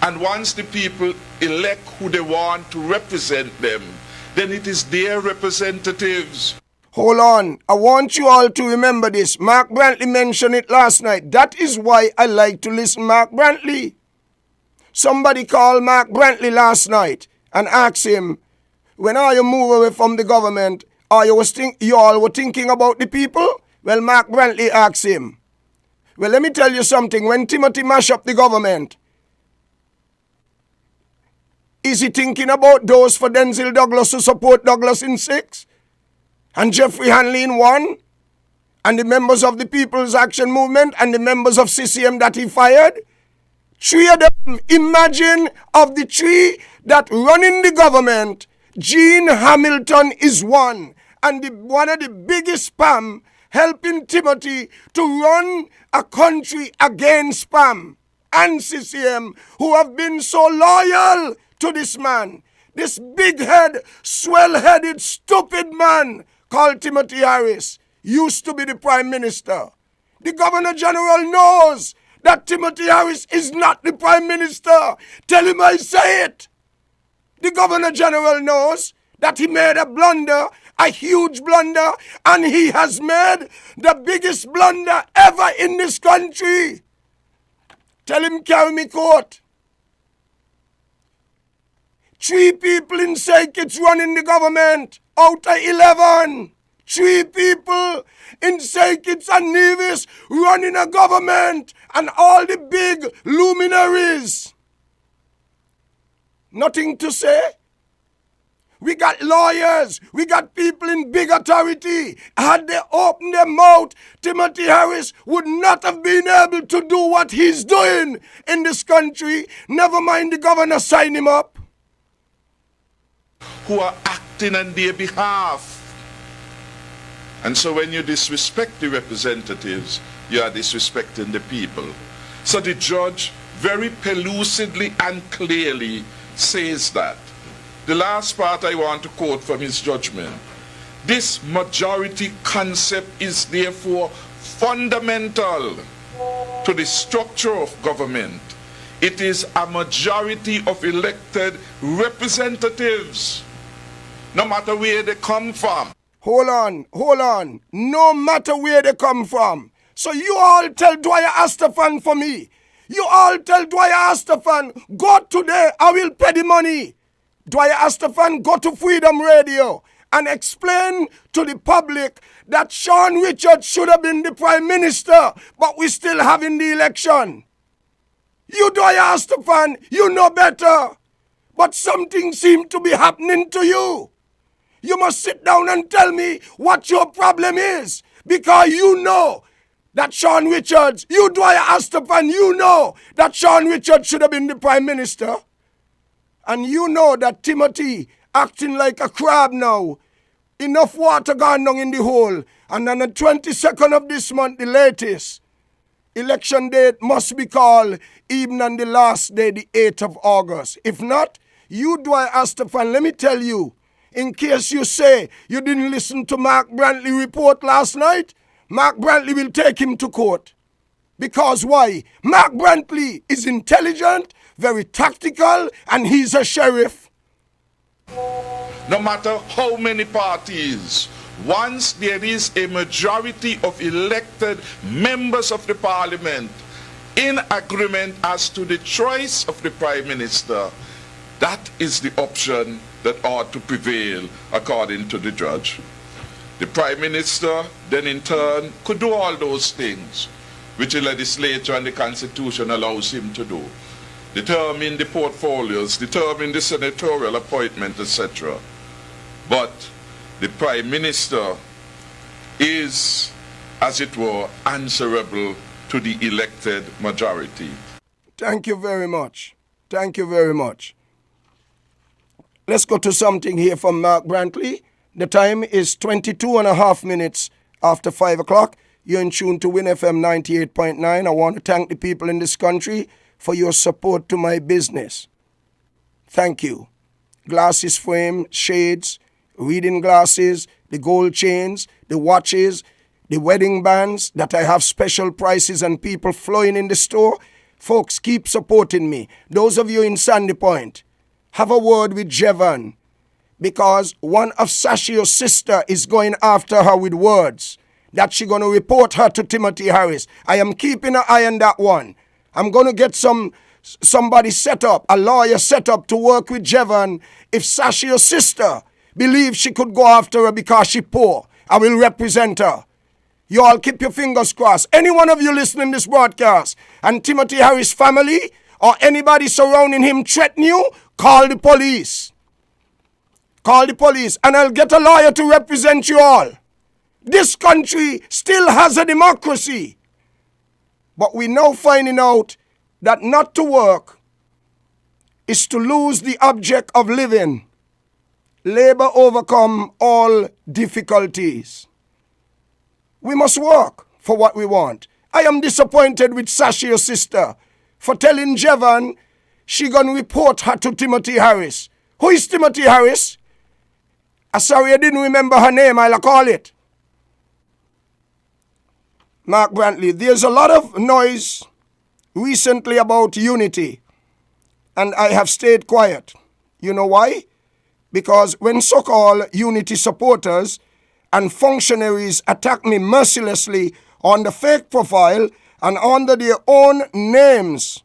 S9: And once the people elect who they want to represent them, then it is their representatives.
S4: Hold on. I want you all to remember this. Mark Brantley mentioned it last night. That is why I like to listen to Mark Brantley. Somebody called Mark Brantley last night and asked him, when are you move away from the government, you all were thinking about the people? Well, Mark Brantley asked him, well, let me tell you something. When Timothy mash up the government, is he thinking about those for Denzel Douglas to support Douglas in 6? And Jeffrey Hanley in 1? And the members of the People's Action Movement and the members of CCM that he fired? 3 of them. Imagine of the 3 that run in the government, Gene Hamilton is 1. And one of the biggest spam helping Timothy to run a country against spam. And CCM, who have been so loyal to this man. This big head, swell-headed, stupid man called Timothy Harris used to be the Prime Minister. The Governor General knows that Timothy Harris is not the Prime Minister. Tell him I say it. The Governor General knows that he made a blunder, a huge blunder, and he has made the biggest blunder ever in this country. Tell him carry me court. 3 people in Saykits running the government out of 11. 3 people in Saykits and Nevis running a government and all the big luminaries. Nothing to say. We got lawyers. We got people in big authority. Had they opened their mouth, Timothy Harris would not have been able to do what he's doing in this country. Never mind the governor sign him up.
S9: Who are acting on their behalf. And so when you disrespect the representatives, you are disrespecting the people. So the judge very pellucidly and clearly says that. The last part I want to quote from his judgment. This majority concept is therefore fundamental to the structure of government. It is a majority of elected representatives, no matter where they come from.
S4: Hold on. No matter where they come from. So you all tell Dwyer Astafan for me. You all tell Dwyer Astafan, go today, I will pay the money. Dwyer Astafan, go to Freedom Radio and explain to the public that Sean Richards should have been the Prime Minister, but we're still having the election. You Dwyer Astafan, you know better. But something seemed to be happening to you. You must sit down and tell me what your problem is. Because you know that Sean Richards, you Dwyer Astafan, you know that Sean Richards should have been the Prime Minister. And you know that Timothy acting like a crab now. Enough water gone down in the hole. And on the 22nd of this month, the latest, election date must be called even on the last day, the 8th of August. If not, you Dwyer Astafan, let me tell you, in case you say you didn't listen to Mark Brantley report last night, Mark Brantley will take him to court. Because why? Mark Brantley is intelligent, very tactical, and he's a sheriff.
S9: No matter how many parties, once there is a majority of elected members of the parliament in agreement as to the choice of the Prime Minister, that is the option that ought to prevail according to the judge. The Prime Minister then in turn could do all those things which the legislature and the Constitution allows him to do. Determine the portfolios, determine the senatorial appointment, etc. But the Prime Minister is, as it were, answerable to the elected majority.
S4: Thank you very much. Thank you very much. Let's go to something here from Mark Brantley. The time is 22 and a half minutes after 5 o'clock. You're in tune to WINN FM 98.9. I want to thank the people in this country for your support to my business. Thank you. Glasses frame, shades, reading glasses, the gold chains, the watches, the wedding bands that I have special prices and people flowing in the store. Folks, keep supporting me. Those of you in Sandy Point, have a word with Jevan, because one of Sashio's sister is going after her with words that she's going to report her to Timothy Harris. I am keeping an eye on that one. I'm going to get somebody set up, a lawyer set up to work with Jevan. If Sashio's sister believes she could go after her because she's poor, I will represent her. You all keep your fingers crossed. Any one of you listening to this broadcast and Timothy Harris' family or anybody surrounding him threaten you, call the police. Call the police and I'll get a lawyer to represent you all. This country still has a democracy. But we're now finding out that not to work is to lose the object of living. Labor overcome all difficulties. We must work for what we want. I am disappointed with Sashio's sister for telling Jevan she gonna report her to Timothy Harris. Who is Timothy Harris? Sorry, I didn't remember her name, I'll call it. Mark Brantley, there's a lot of noise recently about unity, and I have stayed quiet. You know why? Because when so-called unity supporters and functionaries attack me mercilessly on the fake profile and under their own names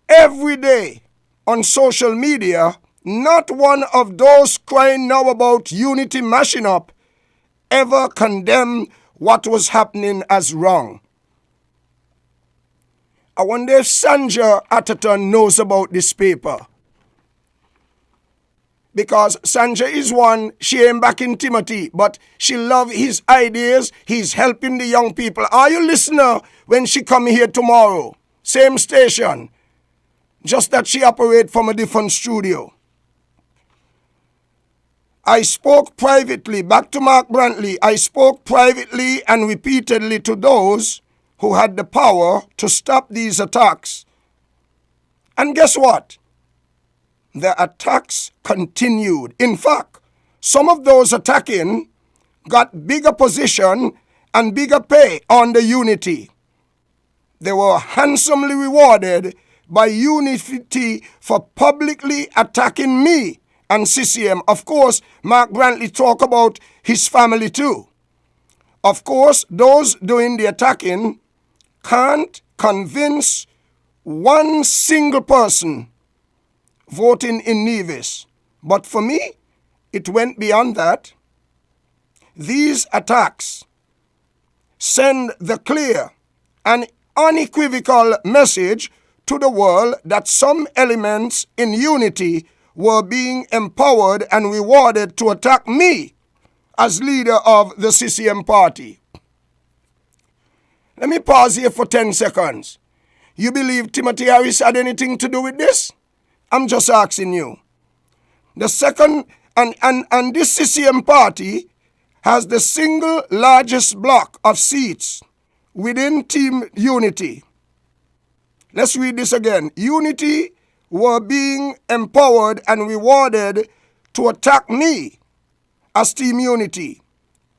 S4: every day on social media, not one of those crying now about unity mashing up ever condemned what was happening as wrong. I wonder if Sandra Atherton knows about this paper. Because Sandra is one, she ain't back in Timothy, but she love his ideas, he's helping the young people. Are you listener when she come here tomorrow? Same station, just that she operate from a different studio. I spoke privately, back to Mark Brantley, I spoke privately and repeatedly to those who had the power to stop these attacks. And guess what? The attacks continued. In fact, some of those attacking got bigger position and bigger pay on the Unity. They were handsomely rewarded by Unity for publicly attacking me and CCM. Of course, Mark Brantley talked about his family too. Of course, those doing the attacking can't convince one single person voting in Nevis. But for me, it went beyond that. These attacks send the clear and unequivocal message to the world that some elements in Unity were being empowered and rewarded to attack me as leader of the CCM party. Let me pause here for 10 seconds. You believe Timothy Harris had anything to do with this? I'm just asking you. The second, and this CCM party has the single largest block of seats within Team Unity. Let's read this again. Unity were being empowered and rewarded to attack me as Team Unity.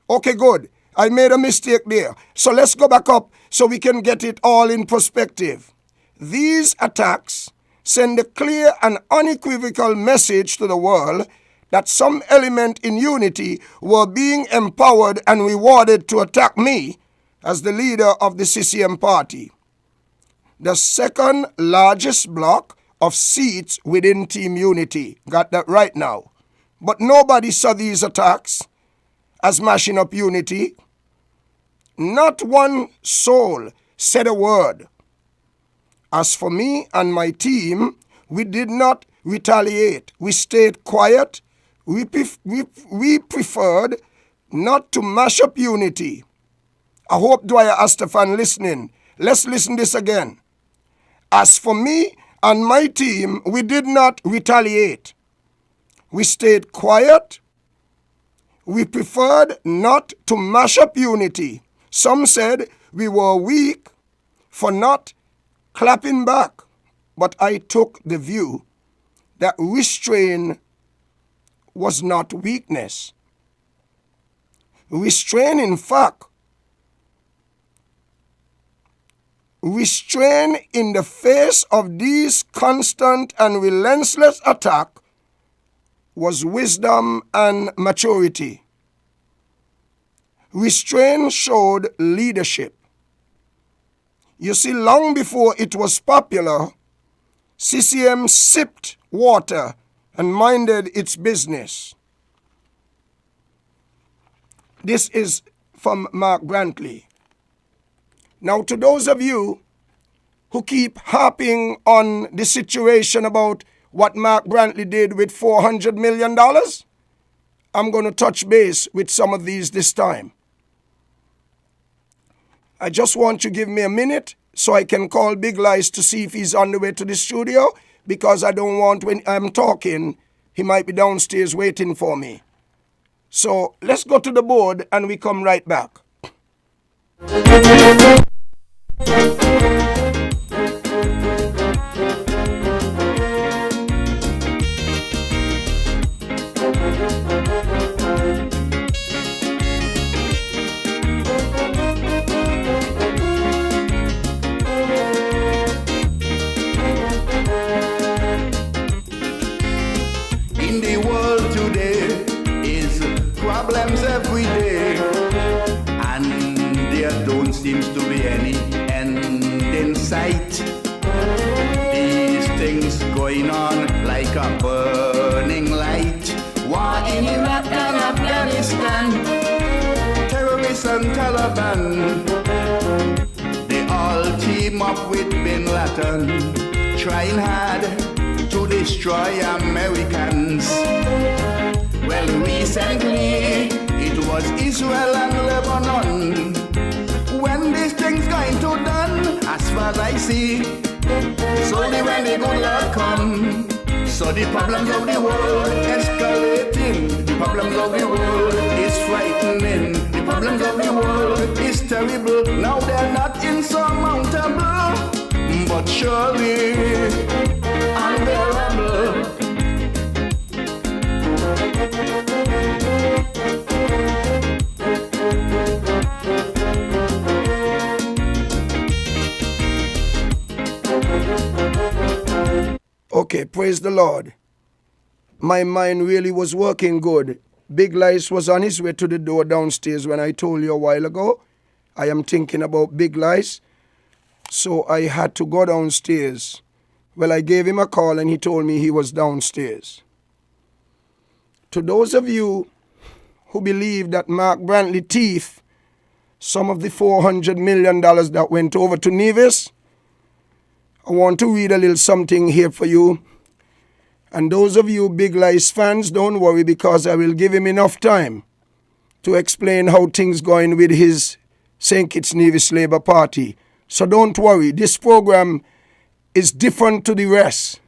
S4: Okay, good. I made a mistake there. So let's go back up so we can get it all in perspective. These attacks send a clear and unequivocal message to the world that some element in Unity were being empowered and rewarded to attack me as the leader of the CCM party. The second largest block of seats within Team Unity. Got that right now. But nobody saw these attacks as mashing up Unity. Not one soul said a word. As for me and my team, we did not retaliate. We stayed quiet. We preferred not to mash up Unity. I hope Dwyer Astafan listening. Let's listen this again. As for me and my team, we did not retaliate. We stayed quiet. We preferred not to mash up Unity. Some said we were weak for not clapping back, but I took the view that restraint was not weakness. Restraint, in fact, restraint in the face of these constant and relentless attacks was wisdom and maturity. Restraint showed leadership. You see, long before it was popular, CCM sipped water and minded its business. This is from Mark Brantley. Now, to those of you who keep harping on the situation about what Mark Brantley did with $400 million, I'm going to touch base with some of these this time. I just want you to give me a minute so I can call Big Lice to see if he's on the way to the studio, because I don't want, when I'm talking, he might be downstairs waiting for me. So let's go to the board and we come right back.
S6: In the world today is problems every day, and there don't seem to be going on like a burning light. War in Iraq and Afghanistan, terrorists and Taliban, they all team up with Bin Laden, trying hard to destroy Americans. Well, recently it was Israel and Lebanon. When these things going to done, as far as I see, slowly when the good luck come, so the problems of the world escalating. The problems of the world is frightening. The problems of the world is terrible. Now they're not insurmountable, but surely unbearable.
S4: Okay, praise the Lord. My mind really was working good. Big Lice was on his way to the door downstairs when I told you a while ago. I am thinking about Big Lice, so I had to go downstairs. Well, I gave him a call and he told me he was downstairs. To those of you who believe that Mark Brantley thief some of the $400 million that went over to Nevis, I want to read a little something here for you. And those of you Big Lice fans, don't worry, because I will give him enough time to explain how things going with his St. Kitts Nevis Labour Party. So don't worry, this program is different to the rest.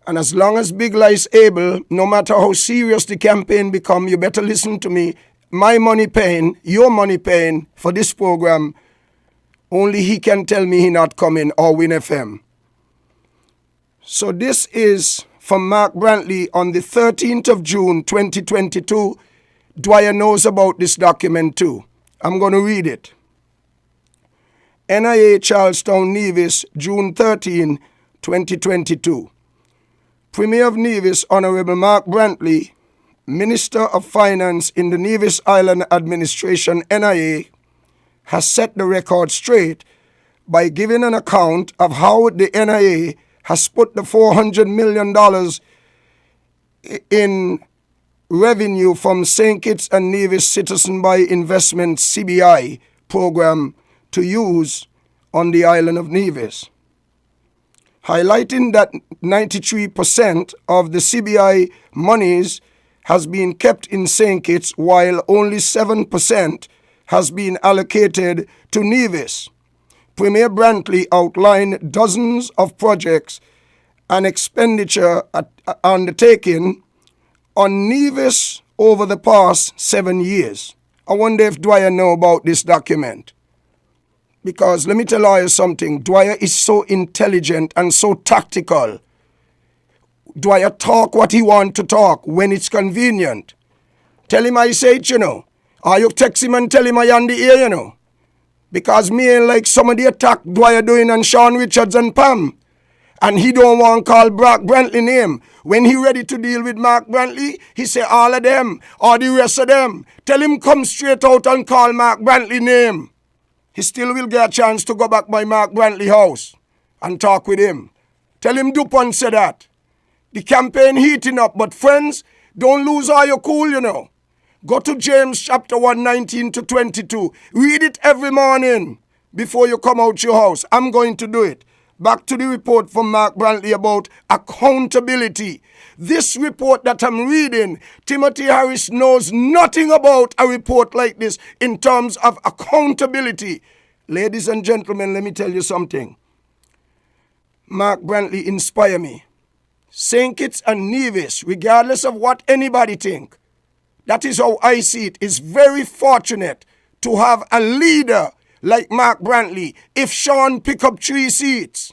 S4: And as long as Big Lice able, no matter how serious the campaign become, you better listen to me. My money paying, your money paying for this program, only he can tell me he not coming, or WINN FM. So this is from Mark Brantley on the 13th of June, 2022. Dwyer knows about this document too. I'm going to read it. NIA Charlestown Nevis, June 13, 2022. Premier of Nevis, Honorable Mark Brantley, Minister of Finance in the Nevis Island Administration, NIA, has set the record straight by giving an account of how the NIA has put the $400 million in revenue from St. Kitts and Nevis Citizen by Investment CBI program to use on the island of Nevis, highlighting that 93% of the CBI monies has been kept in St. Kitts, while only 7% has been allocated to Nevis. Premier Brantley outlined dozens of projects and expenditure undertaken on Nevis over the past 7 years. I wonder if Dwyer know about this document. Because let me tell you something, Dwyer is so intelligent and so tactical. Dwyer talk what he want to talk when it's convenient. Tell him I say it, you know. Or you text him and tell him I on the air, you know. Because me ain't like some of the attack Dwyer doing on Sean Richards and Pam. And he don't want to call Mark Brantley name. When he ready to deal with Mark Brantley, he say all of them or the rest of them. Tell him come straight out and call Mark Brantley name. He still will get a chance to go back by Mark Brantley house and talk with him. Tell him Dupont said that. The campaign heating up, but friends, don't lose all your cool, you know. Go to James chapter 1, 19 to 22. Read it every morning before you come out your house. I'm going to do it. Back to the report from Mark Brantley about accountability. This report that I'm reading, Timothy Harris knows nothing about a report like this in terms of accountability. Ladies and gentlemen, let me tell you something. Mark Brantley inspire me. St. Kitts and Nevis, regardless of what anybody think, that is how I see it, is very fortunate to have a leader like Mark Brantley. If Sean pick up 3 seats,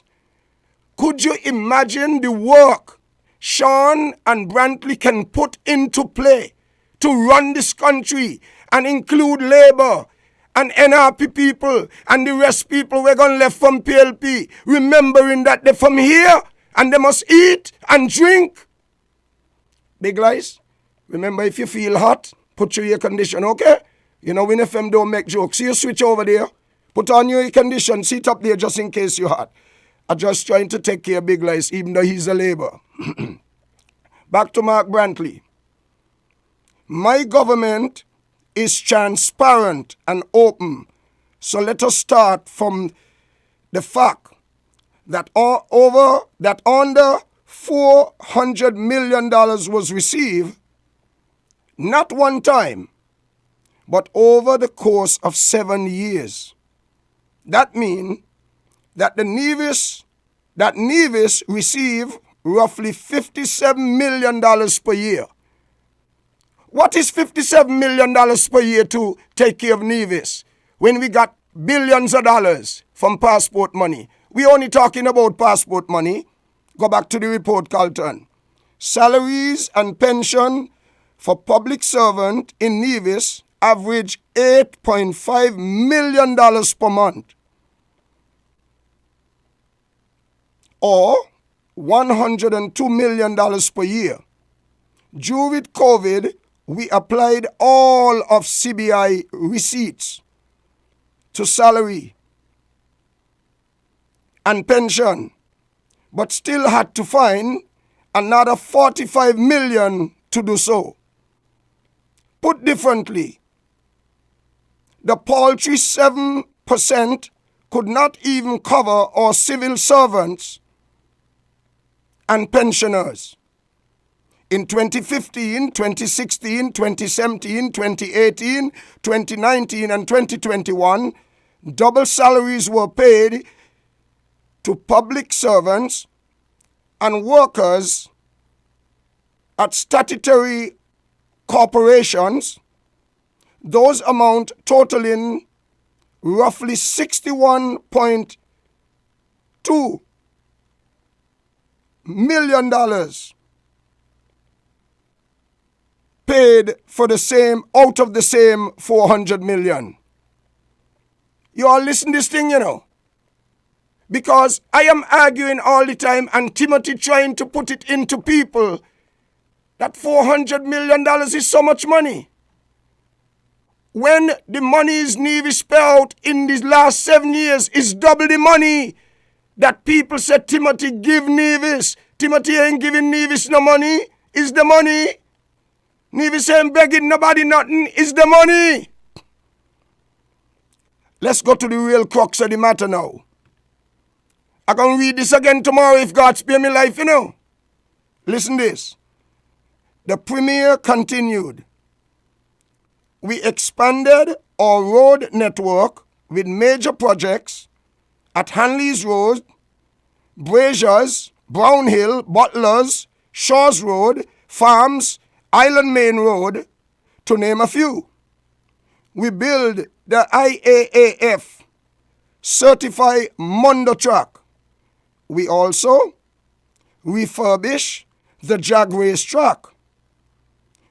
S4: could you imagine the work Sean and Brantley can put into play to run this country and include Labour and NRP people and the rest people we're going to left from PLP, remembering that they're from here and they must eat and drink. Big Lice, remember if you feel hot, put your air condition, okay? You know, WINN FM don't make jokes. See you switch over there. Put on your air condition, sit up there just in case you're hot. are just trying to take care of big lies, even though he's a labor. Back to Mark Brantley. My government is transparent and open. So let us start from the fact that under $400 million was received, not one time, but over the course of 7 years. That means that Nevis received roughly $57 million per year. What is $57 million per year to take care of Nevis when we got billions of dollars from passport money? We only talking about passport money. Go back to the report, Carlton. Salaries and pension for public servant in Nevis average $8.5 million per month, or $102 million per year. During COVID, we applied all of CBI receipts to salary and pension, but still had to find another $45 million to do so. Put differently, the paltry 7% could not even cover our civil servants and pensioners. In 2015, 2016, 2017, 2018, 2019, and 2021, double salaries were paid to public servants and workers at statutory corporations. Those amount totaling roughly $61.2 million paid for the same, out of the same 400 million. You all listen to this thing, you know. Because I am arguing all the time, and Timothy trying to put it into people, that $400 million is so much money. When the money is Nevis paid out in these last 7 years is double the money that people said Timothy give Nevis. Timothy ain't giving Nevis no money. Is the money. Nevis ain't begging nobody nothing. Is the money. Let's go to the real crux of the matter now. I'm going to read this again tomorrow if God spare me life, you know. Listen this. The Premier continued. We expanded our road network with major projects at Hanley's Road, Braziers, Brownhill, Butlers, Shaw's Road, Farms, Island Main Road, to name a few. We build the IAAF certified Mondo track. We also refurbish the Jag Race track.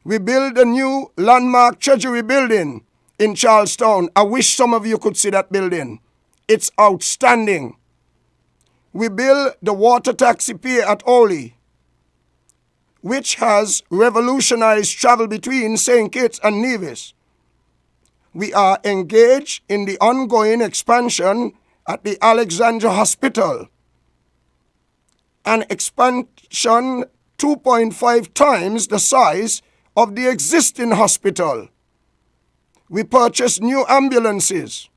S4: We build a new landmark treasury building in Charlestown. I wish some of you could see that building. It's outstanding. We build the water taxi pier at Oley, which has revolutionized travel between St. Kitts and Nevis. We are engaged in the ongoing expansion at the Alexandra Hospital, an expansion 2.5 times the size of the existing hospital. We purchased new ambulances,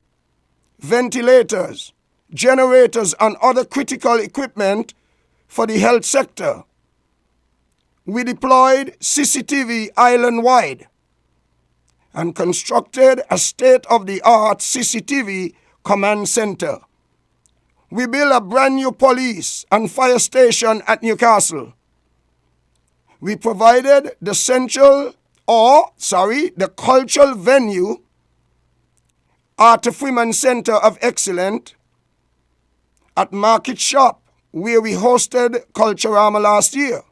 S4: ventilators, generators, and other critical equipment for the health sector. We deployed CCTV island-wide and constructed a state-of-the-art CCTV command center. We built a brand new police and fire station at Newcastle. We provided the cultural venue, Arthur Freeman Center of Excellence at Market Shop, where we hosted Culturama last year.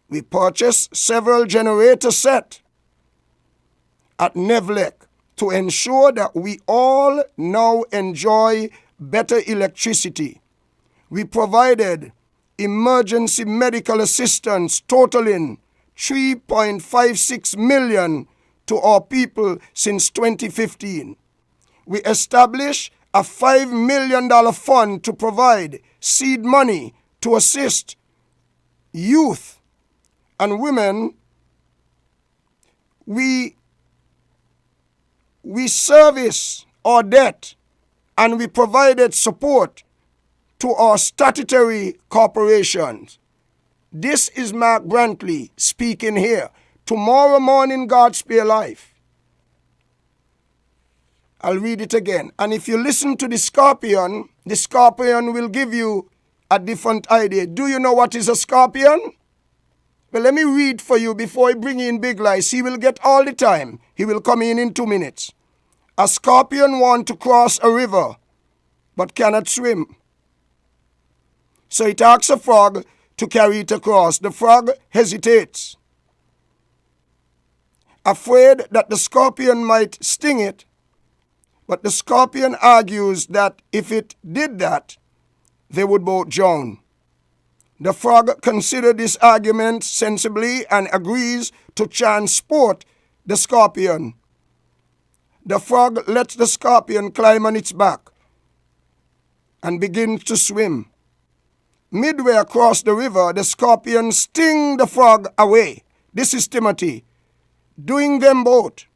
S4: We purchased several generator sets at Nevis to ensure that we all now enjoy better electricity. We provided emergency medical assistance totaling $3.56 million to our people since 2015. We established a $5 million fund to provide seed money to assist youth and women. We service our debt and we provided support to our statutory corporations. This is Mark Brantley speaking here. Tomorrow morning, God spare life. I'll read it again. And if you listen to the scorpion will give you a different idea. Do you know what is a scorpion? Well, let me read for you before I bring in Big Lies. He will get all the time. He will come in 2 minutes. A scorpion wants to cross a river, but cannot swim. So it asks a frog to carry it across. The frog hesitates, afraid that the scorpion might sting it. But the scorpion argues that if it did that, they would both drown. The frog considers this argument sensibly and agrees to transport the scorpion. The frog lets the scorpion climb on its back and begins to swim. Midway across the river, the scorpion stings the frog away. This is Timothy, doing them both.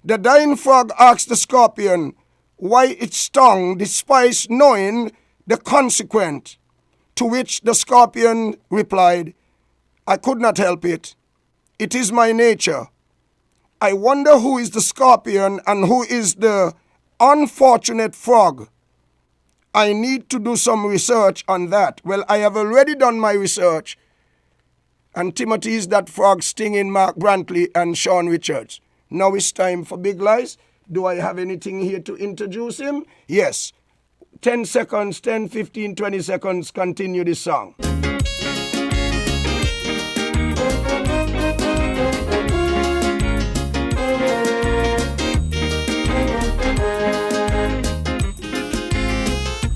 S4: The dying frog asks the scorpion why it stung despite knowing the consequence, to which the scorpion replied, I could not help it. It is my nature. I wonder who is the scorpion and who is the unfortunate frog. I need to do some research on that. Well, I have already done my research. And Timothy is that frog stinging Mark Brantley and Sean Richards. Now it's time for Big Lies. Do I have anything here to introduce him? Yes. 10 seconds, 10, 15, 20 seconds, continue this song.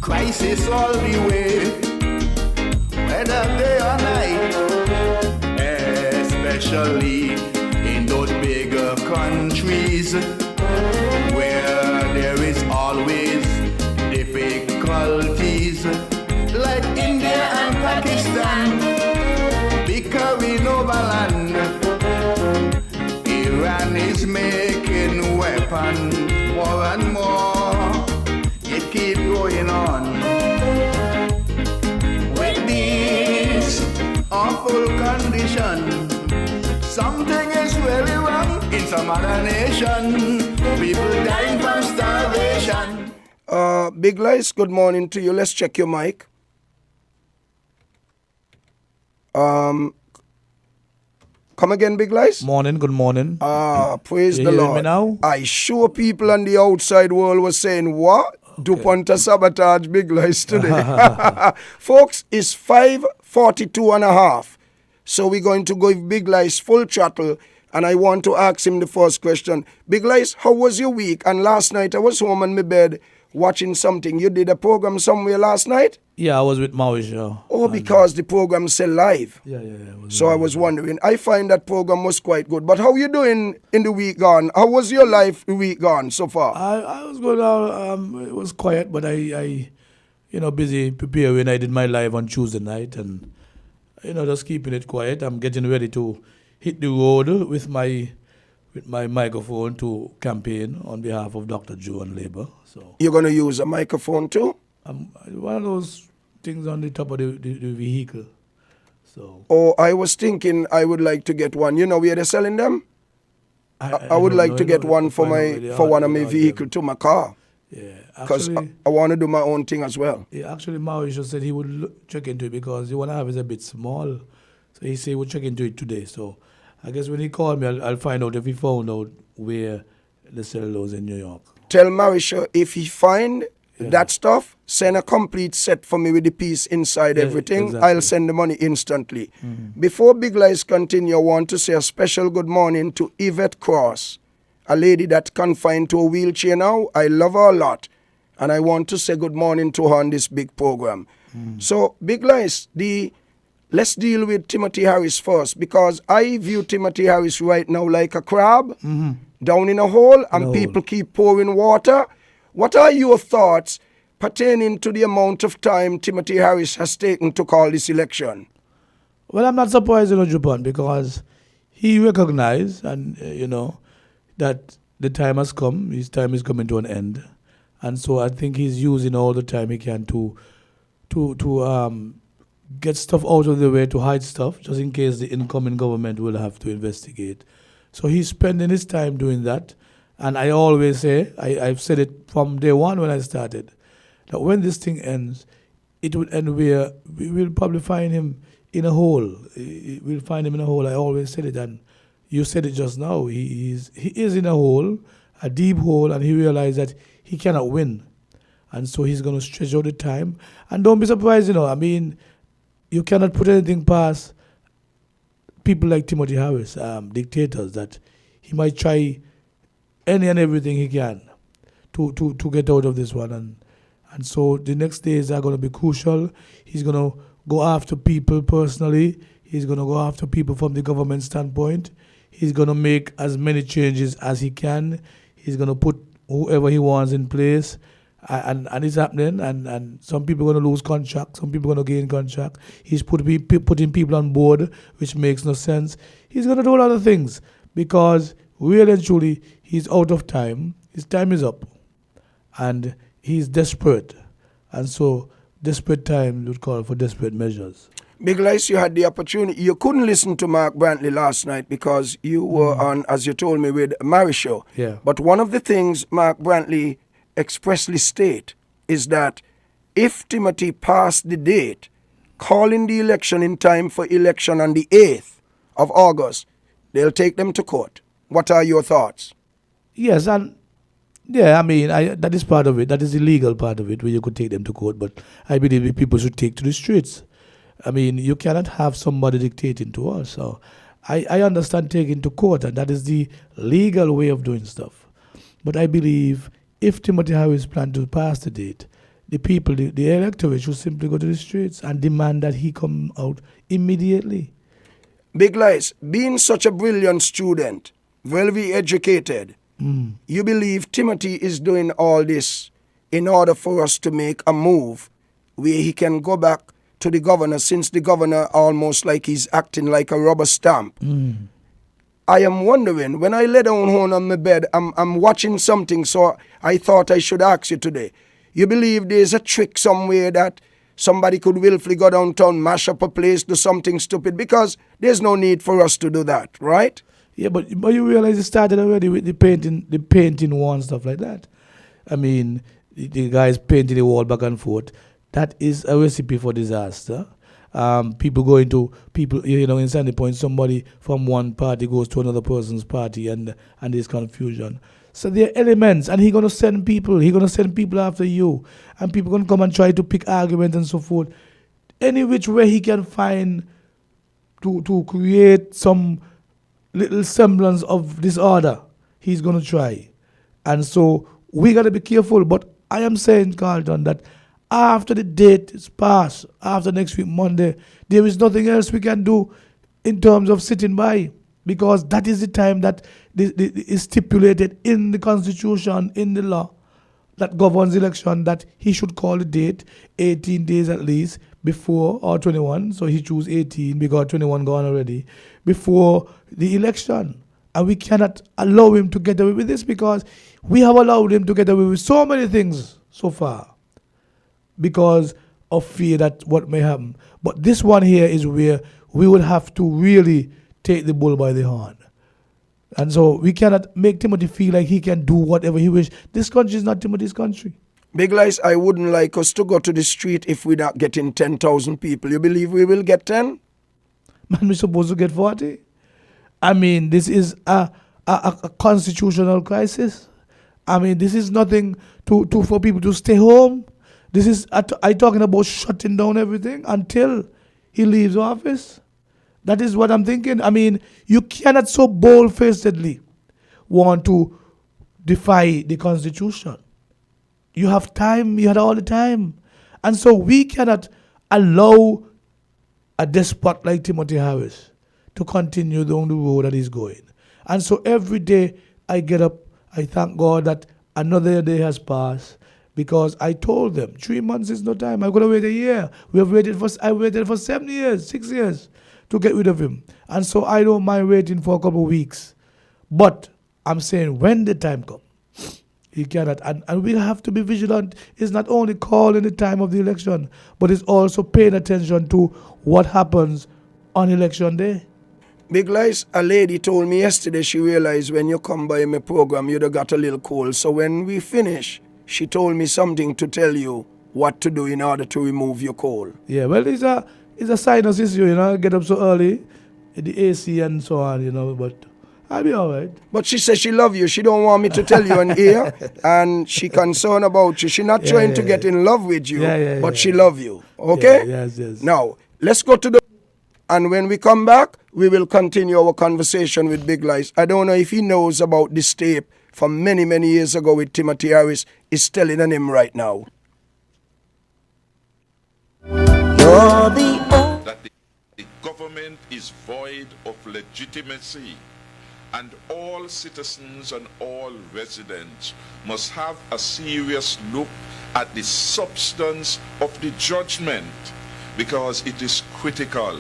S7: Crisis all the way, whether day or night, especially in those bigger countries where there is always difficulties, like India and Pakistan, bickering over land. Iran is making weapons more and more. It keep going on with this awful condition. Something is really wrong in some other nation. People dying from starvation.
S4: Big Lies, good morning to you. Let's check your mic. Come again, Big Lies?
S10: Morning, good morning.
S4: Praise
S10: You
S4: the
S10: hearing
S4: Lord.
S10: me now?
S4: I sure people on the outside world were saying, what? DuPont to sabotage Big Lies today. Folks, it's 5:42 and a half. So we're going to give Big Lies full throttle. And I want to ask him the first question. Big Lies, how was your week? And last night I was home on my bed watching something. You did a program somewhere last night?
S10: Yeah, I was with Mauricio.
S4: Oh, because the program said live.
S10: Yeah.
S4: So I was wondering. I find that program was quite good. But how you doing in the week gone? How was your life the week gone so far?
S10: I was good. It was quiet, but I busy preparing. I did my live on Tuesday night and, just keeping it quiet. I'm getting ready to hit the road with my microphone to campaign on behalf of Dr. Joe and Labour. So
S4: You're going to use a microphone too?
S10: One of those things on the top of the vehicle. So
S4: Oh, I was thinking I would like to get one. You know where they're selling them? I would like to get one for one of my vehicle to my car.
S10: Yeah,
S4: Because
S10: actually,
S4: I want to do my own thing as well.
S10: yeah, actually Mauricio said he would check into it because the one I have is a bit small. So he said he would check into it today. So I guess when he called me, I'll find out if he found out where they sell those in New York.
S4: Tell Marisha if he find that stuff, send a complete set for me with the piece inside everything.
S10: exactly.
S4: I'll send the money instantly. Before Big Lies continue, I want to say a special good morning to Yvette Cross, a lady that's confined to a wheelchair now. I love her a lot. And I want to say good morning to her on this big program. So, Big Lies, let's deal with Timothy Harris first, because I view Timothy Harris right now like a crab down in a hole, and people keep pouring water. What are your thoughts pertaining to the amount of time Timothy Harris has taken to call this election?
S10: Well, I'm not surprised, Japan, because he recognized and, that the time has come, his time is coming to an end. And so I think he's using all the time he can to get stuff out of the way, to hide stuff, just in case the incoming government will have to investigate. So he's spending his time doing that. And I always say, I've said it from day one when I started, that when this thing ends, it will end where we will probably find him in a hole. We'll find him in a hole. I always said it, and you said it just now. He is in a hole, a deep hole, and he realized that he cannot win. And so he's going to stretch out the time. And don't be surprised, you cannot put anything past people like Timothy Harris, dictators, that he might try any and everything he can to get out of this one. And so the next days are going to be crucial. He's going to go after people personally. He's going to go after people from the government standpoint. He's going to make as many changes as he can. He's going to put whoever he wants in place. And it's happening. And some people are going to lose contract. Some people are going to gain contract. He's putting people on board, which makes no sense. He's going to do a lot of things because really and truly, he's out of time. His time is up. And he's desperate. And so desperate times would call for desperate measures.
S4: Big Lice, you had the opportunity. You couldn't listen to Mark Brantley last night because you were on, as you told me, with Mary Show.
S10: Yeah.
S4: But one of the things Mark Brantley expressly state is that if Timothy passed the date, calling the election in time for election on the 8th of August, they'll take them to court. What are your thoughts?
S10: Yes, and that is part of it. That is the legal part of it, where you could take them to court. But I believe people should take to the streets. You cannot have somebody dictating to us. So I understand taking to court, and that is the legal way of doing stuff. But I believe if Timothy Harris planned to pass the date, the people, the electorate should simply go to the streets and demand that he come out immediately.
S4: Big Lice, being such a brilliant student, well-be educated, you believe Timothy is doing all this in order for us to make a move where he can go back to the governor, since the governor almost like he's acting like a rubber stamp. I am wondering, when I lay down home on my bed, I'm watching something, so I thought I should ask you today. You believe there's a trick somewhere that somebody could willfully go downtown, mash up a place, do something stupid? Because there's no need for us to do that, right?
S10: Yeah, but you realize it started already with the painting wall and stuff like that. The guys painting the wall back and forth. That is a recipe for disaster. People in Sandy Point, somebody from one party goes to another person's party and there's confusion. So there are elements, and he's going to send people after you, and people going to come and try to pick arguments and so forth. Any which way he can find to create some little semblance of disorder, he's going to try. And so we got to be careful. But I am saying, Carlton, that after the date is passed, after next week, Monday, there is nothing else we can do in terms of sitting by, because that is the time that is stipulated in the Constitution, in the law that governs election, that he should call the date 18 days at least before, or 21, so he choose 18 because 21 gone already, before the election. And we cannot allow him to get away with this, because we have allowed him to get away with so many things so far, because of fear that what may happen. But this one here is where we would have to really take the bull by the horn. And so we cannot make Timothy feel like he can do whatever he wishes. This country is not Timothy's country.
S4: Big Lice, I wouldn't like us to go to the street if we're not getting 10,000 people. You believe we will get 10?
S10: Man, we're supposed to get 40. This is a constitutional crisis. This is nothing for people to stay home. This is, I talking about shutting down everything until he leaves office. That is what I'm thinking. You cannot so bold-facedly want to defy the Constitution. You have time, you had all the time. And so we cannot allow a despot like Timothy Harris to continue down the road that he's going. And so every day I get up, I thank God that another day has passed because I told them 3 months is no time. I'm gonna wait a year. I waited for 7 years, 6 years to get rid of him. And so I don't mind waiting for a couple of weeks. But I'm saying when the time comes, he cannot. And we have to be vigilant. It's not only calling the time of the election, but it's also paying attention to what happens on election day.
S4: Big Lies, a lady told me yesterday she realized when you come by my program, you'd have got a little cold. So when we finish, she told me something to tell you what to do in order to remove your cold.
S10: Yeah, well, it's a sinus issue, get up so early, the AC and so on, but I'll be all right.
S4: But she says she love you. She don't want me to tell you on here. And she concerned about you. She not trying to get in love with you, but she love you. Okay?
S10: Yes.
S4: Now, let's go to the... And when we come back, we will continue our conversation with Big Lies. I don't know if he knows about this tape from many, many years ago with Timothy Harris. Is telling on him right now.
S9: That the government is void of legitimacy, and all citizens and all residents must have a serious look at the substance of the judgment, because it is critical.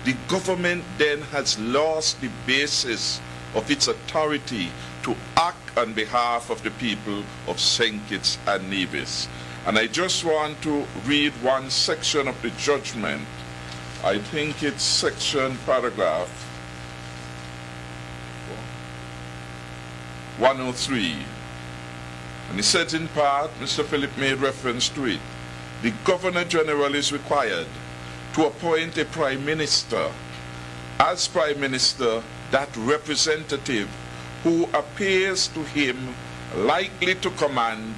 S9: The government then has lost the basis of its authority to act on behalf of the people of St. Kitts and Nevis. And I just want to read one section of the judgment. I think it's section paragraph 103. And it says in part, Mr. Philip made reference to it, the Governor General is required to appoint a Prime Minister. As Prime Minister, that representative who appears to him likely to command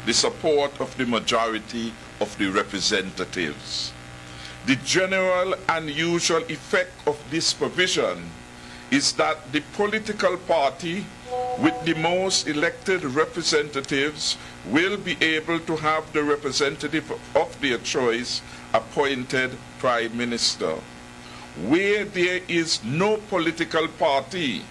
S9: the support of the majority of the representatives. The general and usual effect of this provision is that the political party with the most elected representatives will be able to have the representative of their choice appointed Prime Minister. Where there is no political party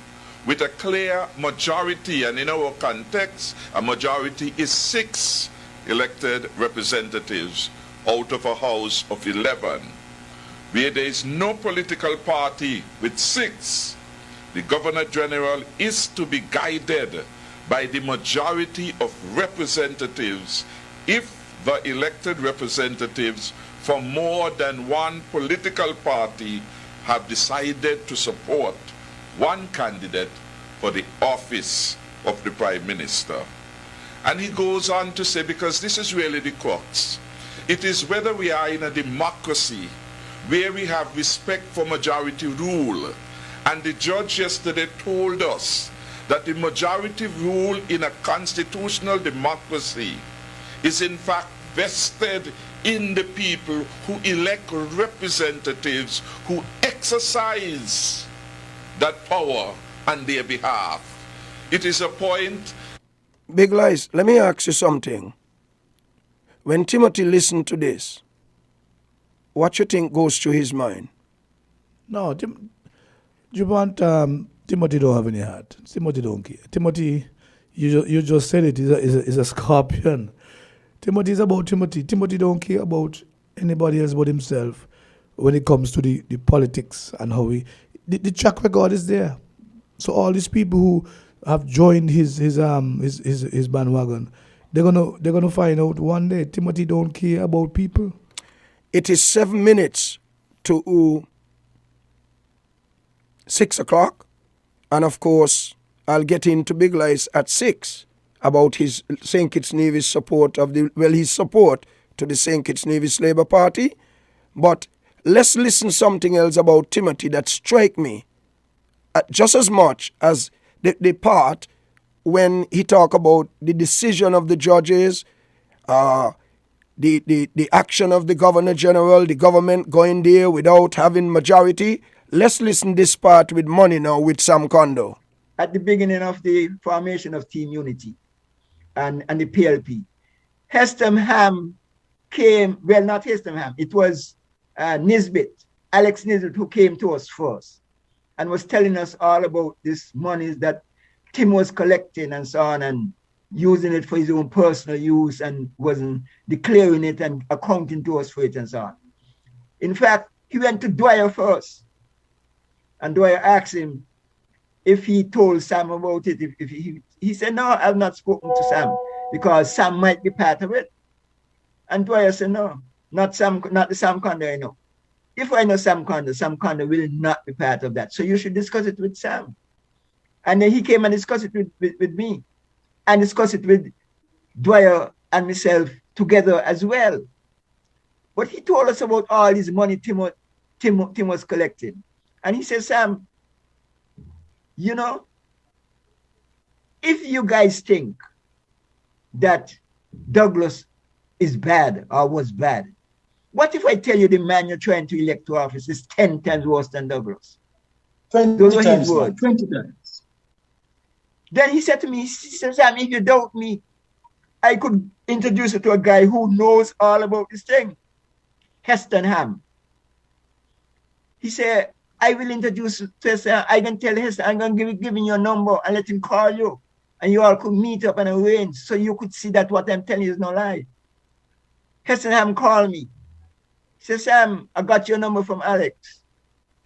S9: with a clear majority, and in our context, a majority is 6 elected representatives out of a house of 11. Where there is no political party with 6, the Governor General is to be guided by the majority of representatives if the elected representatives from more than one political party have decided to support one candidate for the office of the Prime Minister. And he goes on to say, because this is really the crux, it is whether we are in a democracy where we have respect for majority rule. And the judge yesterday told us that the majority rule in a constitutional democracy is in fact vested in the people who elect representatives who exercise that power on their behalf. It is a point.
S4: Big Lies, let me ask you something. When Timothy listened to this, what you think goes through his mind?
S10: No, Timothy don't have any heart. Timothy don't care. Timothy, you just said it, is a scorpion. Timothy is about Timothy. Timothy don't care about anybody else but himself when it comes to the politics and how the track record is there. So all these people who have joined his bandwagon, they're gonna find out one day Timothy don't care about people.
S4: It is 7 minutes to 6 o'clock, and of course I'll get into Big Lies at 6 about his St. Kitts Nevis support his support to the St. Kitts Nevis Labour Party. But let's listen something else about Timothy that strike me just as much as the part when he talk about the decision of the judges, the action of the Governor General, the government going there without having majority. Let's listen this part with money now with Sam Kondo.
S11: At the beginning of the formation of Team Unity and the PLP, Hestonham came, well, not Hestonham, it was Nisbet, Alex Nisbet, who came to us first and was telling us all about this money that Tim was collecting and so on, and using it for his own personal use and wasn't declaring it and accounting to us for it and so on. In fact, he went to Dwyer first. And Dwyer asked him if he told Sam about it. If he said, no, I've not spoken to Sam because Sam might be part of it. And Dwyer said, no, not the Sam Conde I know. If I know Sam Conde will not be part of that. So you should discuss it with Sam. And then he came and discussed it with me and discussed it with Dwyer and myself together as well. But he told us about all this money Tim was collecting. And he said, Sam, you know, if you guys think that Douglas is bad or was bad, what if I tell you the man you're trying to elect to office is 10 times worse than Douglas?
S12: 20
S11: Those were his
S12: times,
S11: words.
S12: 20 times.
S11: Then he said to me, he said, Sam, if you doubt me, I could introduce you to a guy who knows all about this thing, Heston Ham. He said, I will introduce you to Heston. I can tell Heston, I'm going to give him your number and let him call you. And you all could meet up and arrange so you could see that what I'm telling you is no lie. Heston Ham called me. He said, Sam, I got your number from Alex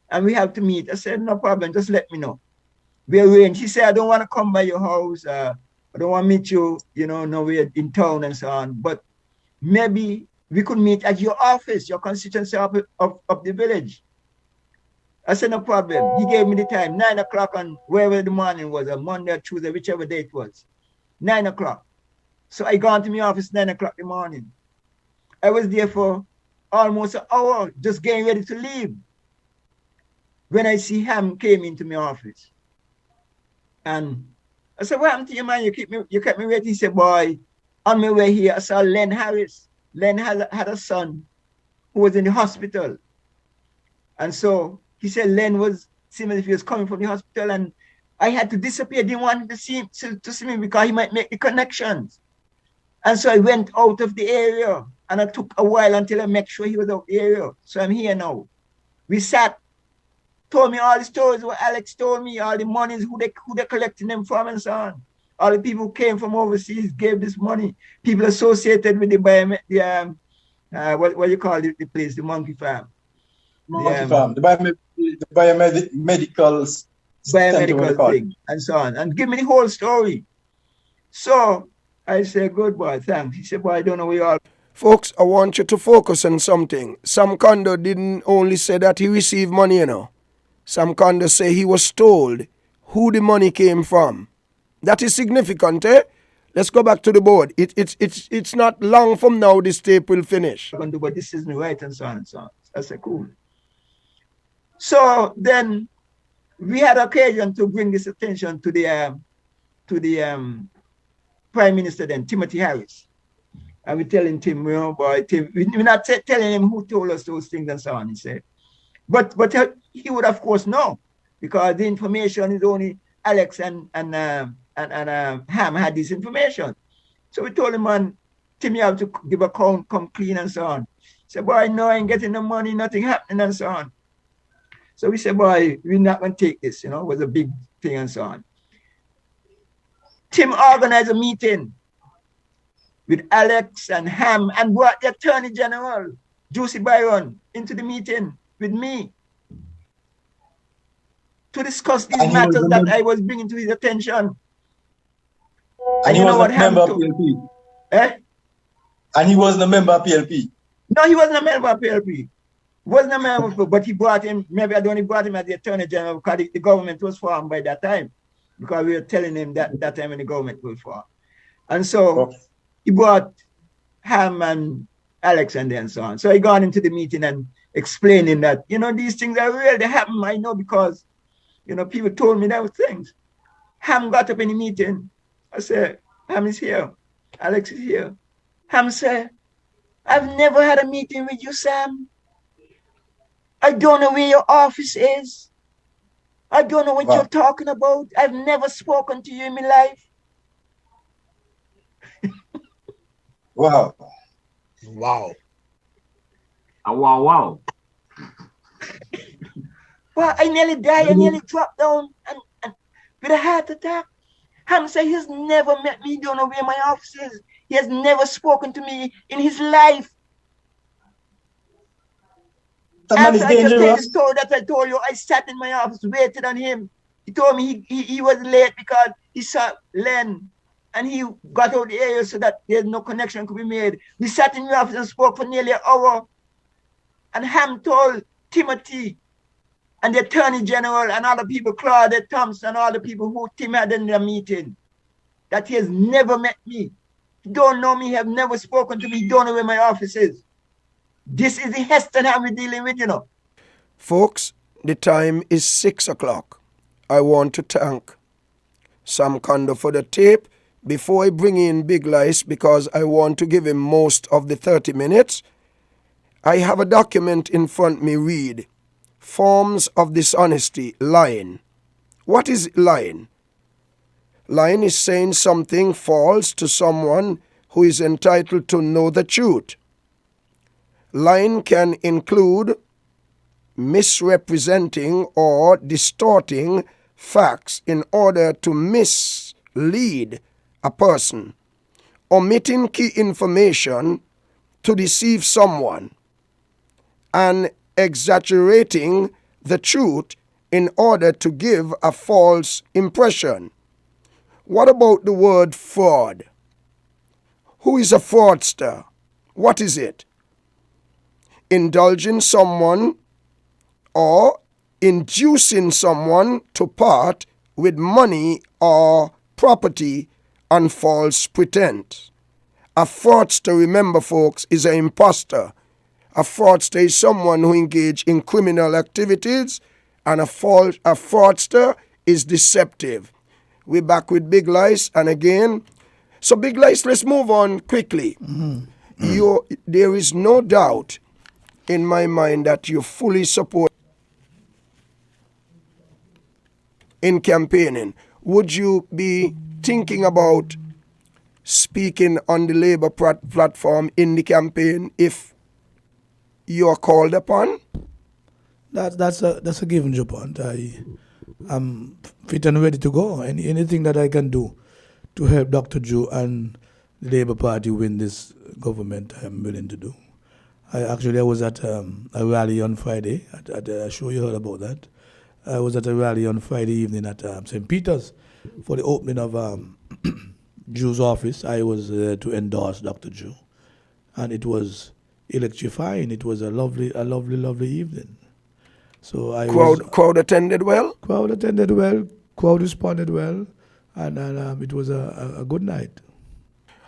S11: and we have to meet. I said, no problem, just let me know. We arranged. He said, I don't want to come by your house. I don't want to meet you, you know, nowhere in town and so on. But maybe we could meet at your office, your constituency of the village. I said, no problem. He gave me the time, 9 o'clock on wherever the morning was, a Monday or Tuesday, whichever day it was. 9 o'clock. So I gone to my office 9 o'clock in the morning. I was there for almost an hour, just getting ready to leave. When I see Ham came into my office. And I said, what happened to you, man? You kept me waiting. He said, boy, on my way here, I saw Len Harris. Len had a son who was in the hospital. And so he said Len was seeming as if he was coming from the hospital, and I had to disappear. Didn't want him to see me because he might make the connections. And so I went out of the area, and it took a while until I made sure he was out of the area. So I'm here now. We sat, told me all the stories what Alex told me, all the monies, who they collecting them from and so on. All the people who came from overseas gave this money. People associated with the what you call it, the place, the monkey farm.
S12: The biomedical
S11: thing and so on. And give me the whole story. So I said, good boy, thanks. He said, boy, I don't know where you are.
S4: Folks, I want you to focus on something. Sam Kondo didn't only say that he received money, you know. Sam Kondo say he was told who the money came from. That is significant, eh? Let's go back to the board. It's not long from now this tape will finish.
S11: But this isn't right and so on and so on. I said, cool. So then we had occasion to bring this attention to the Prime Minister then, Timothy Harris. And we're telling Tim, you know, boy, Tim, we're not telling him who told us those things and so on, he said. But he would, of course, know, because the information is only Alex and Ham had this information. So we told him, man, Tim, you have to give a count, come clean and so on. He said, boy, I know I ain't getting the money, nothing happening and so on. So we said, boy, we're not going to take this, you know, it was a big thing and so on. Tim organized a meeting with Alex and Ham and brought the Attorney General, Josie Byron, into the meeting with me to discuss these matters that I was bringing to his attention.
S12: And you know what happened to PLP?
S11: Eh?
S12: And he wasn't a member of PLP?
S11: No, he wasn't a member of PLP. Wasn't a member, but he brought him, maybe I only brought him as the Attorney General because the government was formed by that time. Because we were telling him that time when the government was formed. And so he brought Ham and Alex and so on. So I got into the meeting and explaining that, you know, these things are real, they happen, I know, because, you know, people told me those things. Ham got up in the meeting. I said, Ham is here. Alex is here. Ham said, I've never had a meeting with you, Sam. I don't know where your office is. I don't know what you're talking about. I've never spoken to you in my life.
S12: Wow.
S10: Wow.
S13: Wow.
S11: Well, I nearly died. I nearly dropped down and with a heart attack. Ham said he's never met me. He don't know where my office is. He has never spoken to me in his life.
S12: That man is
S11: After I can tell the
S12: dangerous.
S11: story that I told you, I sat in my office, waited on him. He told me he was late because he saw Len and he got out the area so that there's no connection could be made. We sat in the office and spoke for nearly an hour. And Ham told Timothy and the Attorney General and other people, Claudia Thompson, all the people who Tim had in the meeting, that he has never met me. He don't know me, have never spoken to me, he don't know where my office is. This is the Heston Ham we're dealing with, you know.
S4: Folks, the time is 6 o'clock. I want to thank Sam Kondo for the tape before I bring in Big Lice, because I want to give him most of the 30 minutes. I have a document in front me, read forms of dishonesty, lying. What is lying? Lying is saying something false to someone who is entitled to know the truth. Lying can include misrepresenting or distorting facts in order to mislead a person, omitting key information to deceive someone, and exaggerating the truth in order to give a false impression. What about the word fraud? Who is a fraudster? What is it? Indulging someone or inducing someone to part with money or property on false pretense. A fraudster, remember folks, is an imposter. A fraudster is someone who engages in criminal activities, and a fraudster is deceptive. We're back with Big Lice, and again, so Big Lice, let's move on quickly. There is no doubt in my mind that you fully support in campaigning. Would you be thinking about speaking on the Labour platform in the campaign if you are called upon?
S10: That's a given, Japont. I'm fit and ready to go. Anything that I can do to help Dr. Joe and the Labour Party win this government, I'm willing to do. I was at a rally on Friday. I'm sure you heard about that. I was at a rally on Friday evening at St. Peter's for the opening of Drew's office. I was there to endorse Dr. Drew, and it was electrifying. It was a lovely evening. So
S4: crowd attended well.
S10: Crowd attended well. Crowd responded well, and it was a good night.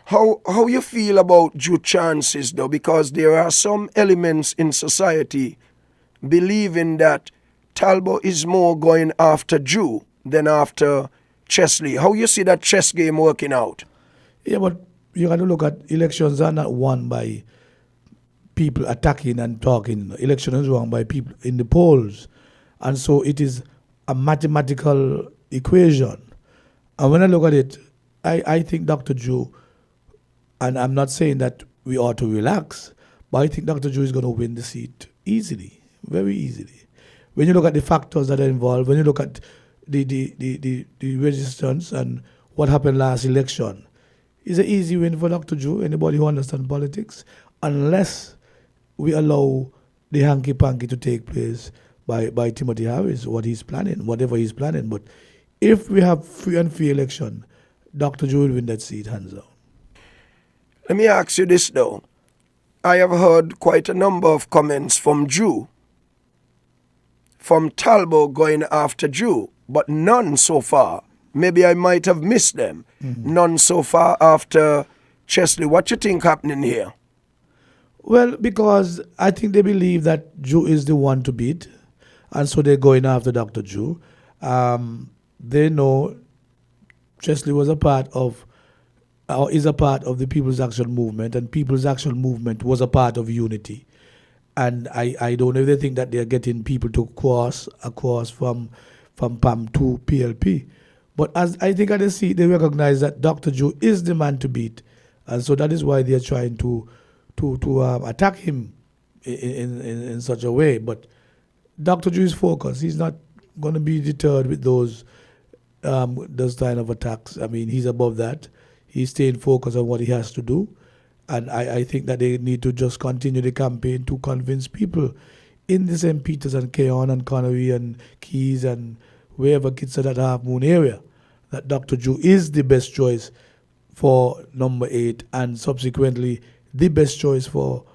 S4: How you feel about Drew chances though? Because there are some elements in society believing that Talbot is more going after Drew than after Chesley. How you see that chess game working out?
S10: Yeah, but you got to look at elections are not won by people attacking and talking. Election is won by people in the polls. And so it is a mathematical equation. And when I look at it, I think Dr. Drew, and I'm not saying that we ought to relax, but I think Dr. Drew is going to win the seat easily, very easily. When you look at the factors that are involved, when you look at the resistance and what happened last election, it's an easy win for Dr. Drew, anybody who understands politics, unless we allow the hanky-panky to take place by Timothy Harris, whatever he's planning. But if we have free and fair election, Dr. Drew will win that seat, hands down.
S4: Let me ask you this though. I have heard quite a number of comments from Drew, from Talbot going after Drew, but none so far. Maybe I might have missed them. None so far after Chesley. What you think happening here?
S10: Well, because I think they believe that Drew is the one to beat, and so they're going after Dr. Drew. They know Chesley was a part of, or is a part of the People's Action Movement, and People's Action Movement was a part of unity. And I don't know if they think that they're getting people to cross across from PAM to PLP. But as I think at the seat, they recognize that Dr. Drew is the man to beat. And so that is why they're trying to attack him in such a way. But Dr. Drew is focused. He's not going to be deterred with those those kind of attacks. I mean, he's above that. He's staying focused on what he has to do. And I think that they need to just continue the campaign to convince people in the St. Peters and Keon and Connery and Keys and wherever kids are that Half Moon area, that Dr. Drew is the best choice for number 8 and subsequently the best choice for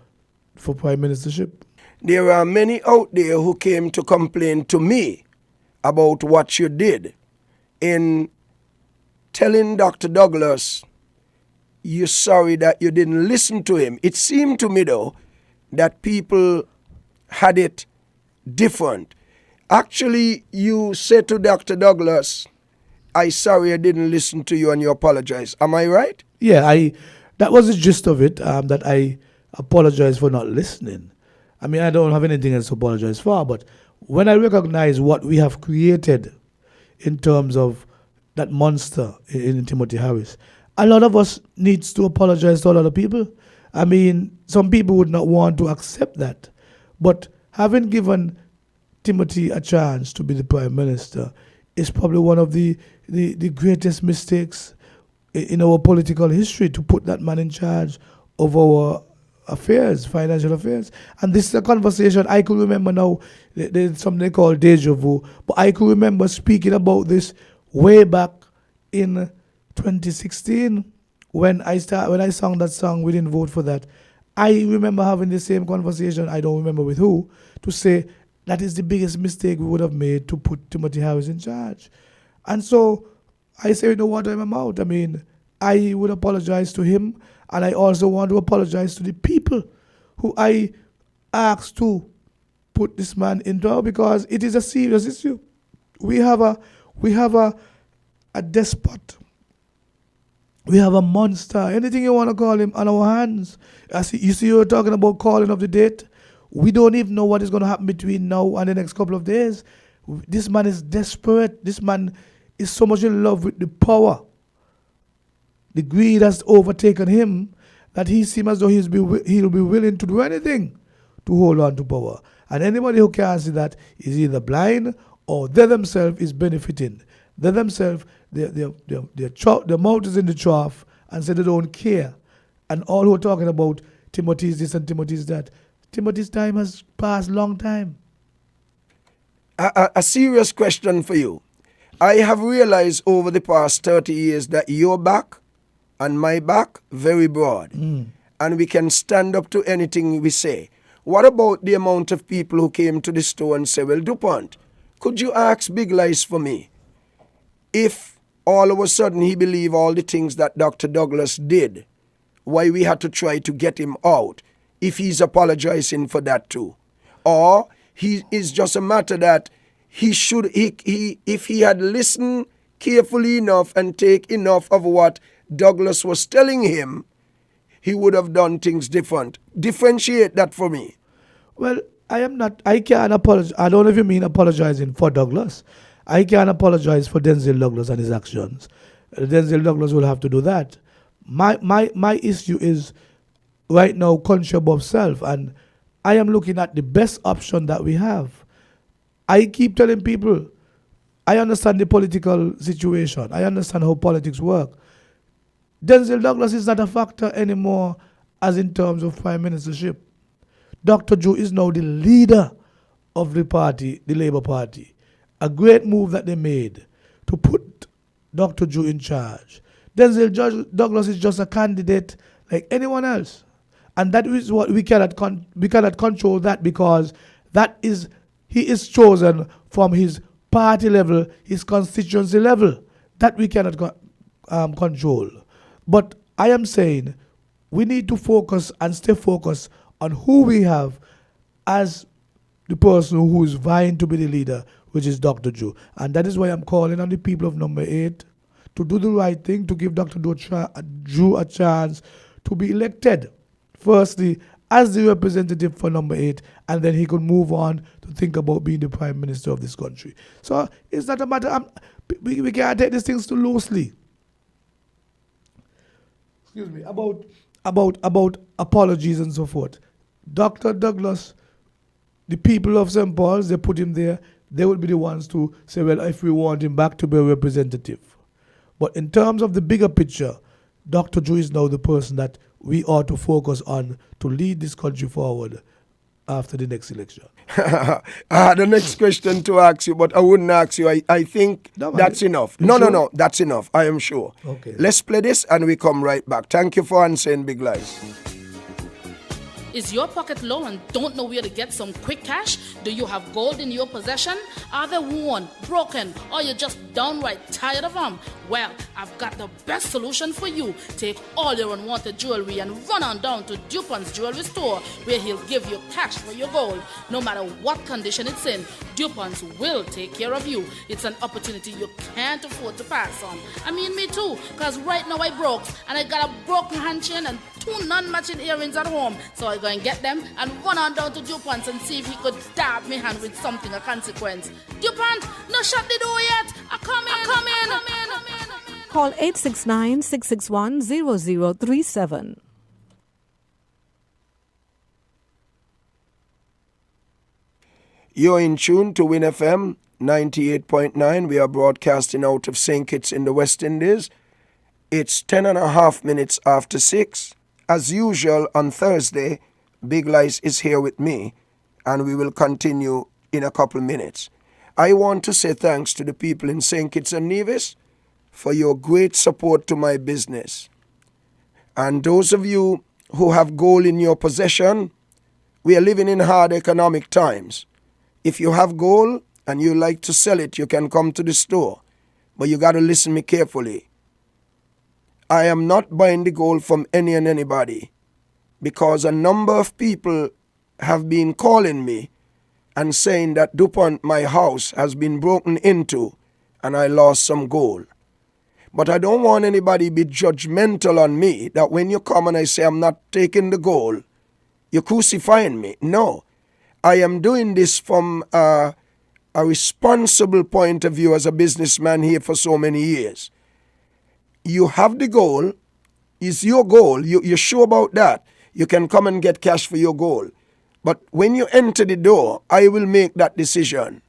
S10: prime ministership.
S4: There are many out there who came to complain to me about what you did in telling Dr. Douglas you're sorry that you didn't listen to him. It seemed to me, though, that people had it different. Actually, you said to Dr. Douglas, I'm sorry I didn't listen to you and you apologize. Am I right?
S10: Yeah, that was the gist of it, that I apologize for not listening. I mean, I don't have anything else to apologize for, but when I recognize what we have created in terms of that monster in Timothy Harris, a lot of us needs to apologize to a lot of people. I mean, some people would not want to accept that. But having given Timothy a chance to be the prime minister is probably one of the greatest mistakes in our political history, to put that man in charge of our affairs, financial affairs. And this is a conversation I could remember now. There's something they call deja vu. But I could remember speaking about this way back in 2016 when I sang that song, We Didn't Vote for That. I remember having the same conversation, I don't remember with who, to say that is the biggest mistake we would have made to put Timothy Harris in charge. And so I say, you know what, I'm out. I mean, I would apologize to him, and I also want to apologize to the people who I asked to put this man in power, because it is a serious issue. We have a despot. We have a monster, anything you want to call him, on our hands. You see, you're talking about calling of the date. We don't even know what is going to happen between now and the next couple of days. This man is desperate. This man is so much in love with the power. The greed has overtaken him that he seems as though he'll be willing to do anything to hold on to power. And anybody who can't see that is either blind or they themselves is benefiting. They themselves, their mouth is in the trough and say they don't care. And all who are talking about Timothy's this and Timothy's that, Timothy's time has passed long time.
S4: A serious question for you. I have realized over the past 30 years that your back and my back very broad. And we can stand up to anything we say. What about the amount of people who came to the store and say, well, DuPont, could you ask Big Lice for me? If all of a sudden he believed all the things that Dr. Douglas did, why we had to try to get him out, if he's apologizing for that too. Or he is just a matter that if he had listened carefully enough and take enough of what Douglas was telling him, he would have done things different. Differentiate that for me.
S10: Well, I can't apologize. I don't know if you mean apologizing for Douglas. I can't apologize for Denzel Douglas and his actions. Denzel Douglas will have to do that. My issue is right now conscious above self, and I am looking at the best option that we have. I keep telling people, I understand the political situation. I understand how politics work. Denzel Douglas is not a factor anymore as in terms of prime ministership. Dr. Joe is now the leader of the party, the Labour Party. A great move that they made to put Dr. Joe in charge. Denzel Douglas is just a candidate like anyone else. And that is what we cannot control that, because he is chosen from his party level, his constituency level. That we cannot control. But I am saying we need to focus and stay focused on who we have as the person who is vying to be the leader, which is Dr. Joe. And that is why I'm calling on the people of number 8 to do the right thing, to give Dr. Joe a chance to be elected. Firstly, as the representative for number 8, and then he could move on to think about being the prime minister of this country. So it's not a matter, we can't take these things too loosely. Excuse me, about apologies and so forth. Dr. Douglas, the people of St. Paul's, they put him there. they would be the ones to say, well, if we want him back to be a representative. But in terms of the bigger picture, Dr. Joe is now the person that we ought to focus on to lead this country forward after the next election.
S4: I had the next question to ask you, but I wouldn't ask you. I think that's enough. No, that's enough. I am sure.
S10: Okay.
S4: Let's play this and we come right back. Thank you for answering Big Lies.
S2: Is your pocket low and don't know where to get some quick cash? Do you have gold in your possession? Are they worn, broken, or you're just downright tired of them? Well, I've got the best solution for you. Take all your unwanted jewelry and run on down to DuPont's jewelry store, where he'll give you cash for your gold. No matter what condition it's in, DuPont's will take care of you. It's an opportunity you can't afford to pass on. I mean, me too, because right now I broke, and I got a broken hand chain and 2 non-matching earrings at home. So I go and get them and run on down to DuPont's and see if he could dab me hand with something of consequence. DuPont, no shut the door yet. I come in.
S3: Call 869-661-0037.
S4: You're in tune to WINN FM 98.9. We are broadcasting out of St. Kitts in the West Indies. It's 10.5 after 6. As usual on Thursday, Big Lies is here with me, and we will continue in a couple minutes. I want to say thanks to the people in St. Kitts and Nevis for your great support to my business. And those of you who have gold in your possession, we are living in hard economic times. If you have gold and you like to sell it, you can come to the store. But you got to listen me carefully. I am not buying the gold from any and anybody, because a number of people have been calling me and saying that DuPont, my house, has been broken into and I lost some gold. But I don't want anybody to be judgmental on me that when you come and I say I'm not taking the gold, you're crucifying me. No, I am doing this from a responsible point of view as a businessman here for so many years. You have the goal, it's your goal, you're sure about that, you can come and get cash for your goal. But when you enter the door, I will make that decision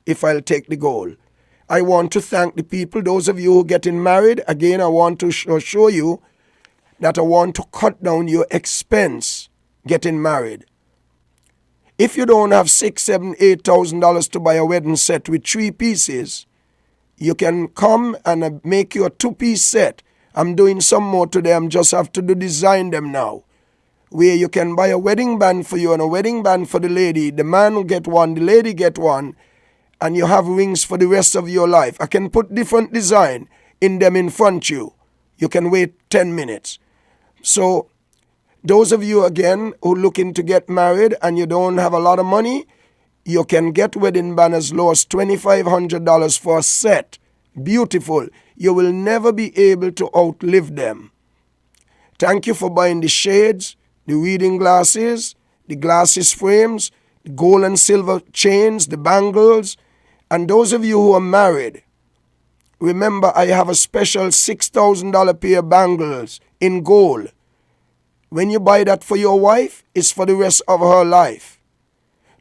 S4: if I'll take the goal. I want to thank the people, those of you who are getting married. Again, I want to show you that I want to cut down your expense getting married. If you don't have $6,000, $7,000, $8,000 to buy a wedding set with 3 pieces, you can come and make you a 2-piece set. I'm doing some more today. I'm just have to design them now. Where you can buy a wedding band for you and a wedding band for the lady. The man will get one, the lady get one, and you have rings for the rest of your life. I can put different design in them in front of you. You can wait 10 minutes. So those of you, again, who are looking to get married and you don't have a lot of money, you can get wedding band as low as $2,500 for a set. Beautiful. You will never be able to outlive them. Thank you for buying the shades, the reading glasses, the glasses frames, the gold and silver chains, the bangles. And those of you who are married, remember I have a special $6,000 pair of bangles in gold. When you buy that for your wife, it's for the rest of her life.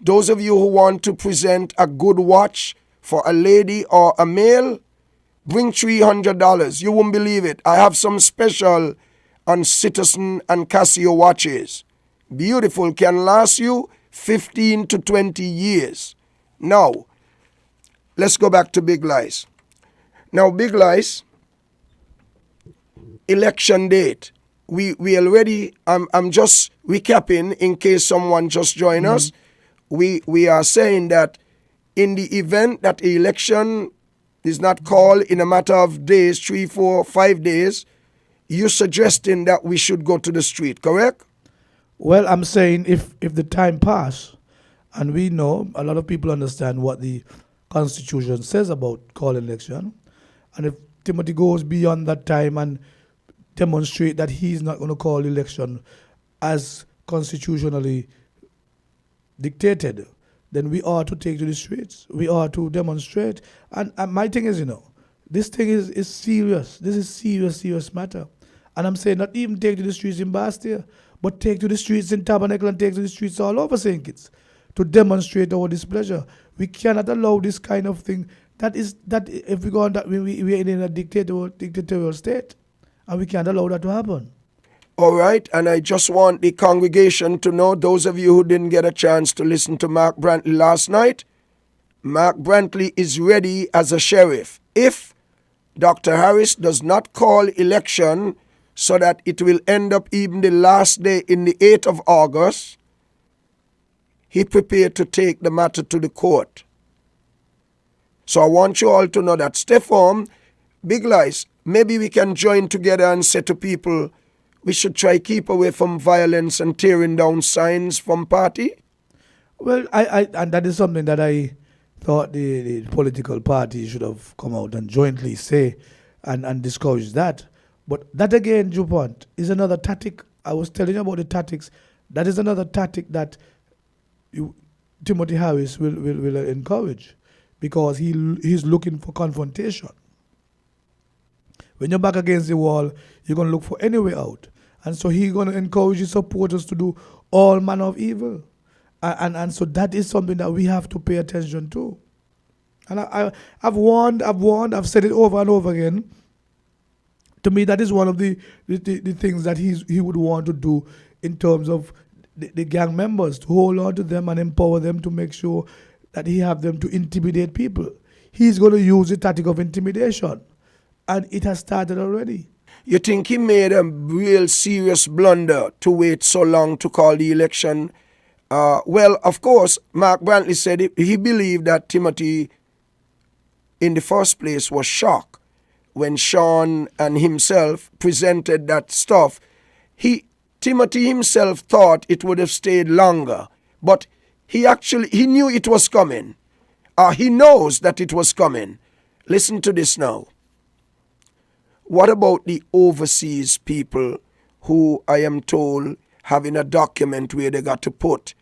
S4: Those of you who want to present a good watch for a lady or a male, bring $300. You won't believe it. I have some special on Citizen and Casio watches. Beautiful, can last you 15 to 20 years. Now, let's go back to Big Lies. Now, Big Lies, election date. We already, I'm just recapping in case someone just joined us. We are saying that in the event that the election is not called in a matter of days, 3, 4, 5 days, you're suggesting that we should go to the street, correct?
S10: Well, I'm saying if the time pass, and we know a lot of people understand what the Constitution says about calling election, and if Timothy goes beyond that time and demonstrate that he's not going to call election as constitutionally dictated, then we ought to take to the streets. We ought to demonstrate. And my thing is, this thing is serious. This is serious matter. And I'm saying not even take to the streets in Bastille, but take to the streets in Tabernacle and take to the streets all over St. Kitts to demonstrate our displeasure. We cannot allow this kind of thing. That if we go on that, we are in a dictatorial state, and we can't allow that to happen.
S4: All right, and I just want the congregation to know, those of you who didn't get a chance to listen to Mark Brantley last night, Mark Brantley is ready as a sheriff. If Dr. Harris does not call election so that it will end up even the last day in the 8th of August, he prepared to take the matter to the court. So I want you all to know that. Stay firm. Big Lies, maybe we can join together and say to people, we should try keep away from violence and tearing down signs from party.
S10: Well, and that is something that I thought the political party should have come out and jointly say and discourage that. But that again, DuPont, is another tactic. I was telling you about the tactics. That is another tactic that Timothy Harris will encourage, because he's looking for confrontation. When you're back against the wall, you're going to look for any way out. And so he's going to encourage his supporters to do all manner of evil. And so that is something that we have to pay attention to. And I've warned, I've said it over and over again. To me, that is one of the things that he would want to do in terms of the gang members, to hold on to them and empower them to make sure that he have them to intimidate people. He's going to use the tactic of intimidation. And it has started already.
S4: You think he made a real serious blunder to wait so long to call the election? Well, of course, Mark Brantley said he believed that Timothy, in the first place, was shocked when Sean and himself presented that stuff. Timothy himself thought it would have stayed longer, but he knew it was coming. He knows that it was coming. Listen to this now. What about the overseas people who, I am told, having a document where they got to put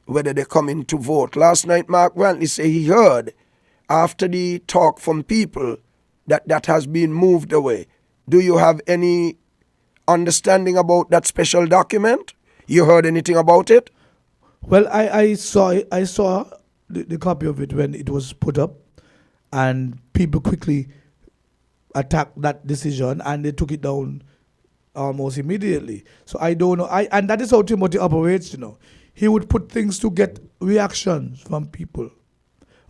S4: whether they're coming to vote? Last night, Mark Brantley said he heard, after the talk from people, that has been moved away. Do you have any understanding about that special document? You heard anything about it?
S10: Well, I saw the copy of it when it was put up, and people quickly attacked that decision and they took it down almost immediately. So I don't know. And that is how Timothy operates, He would put things to get reactions from people.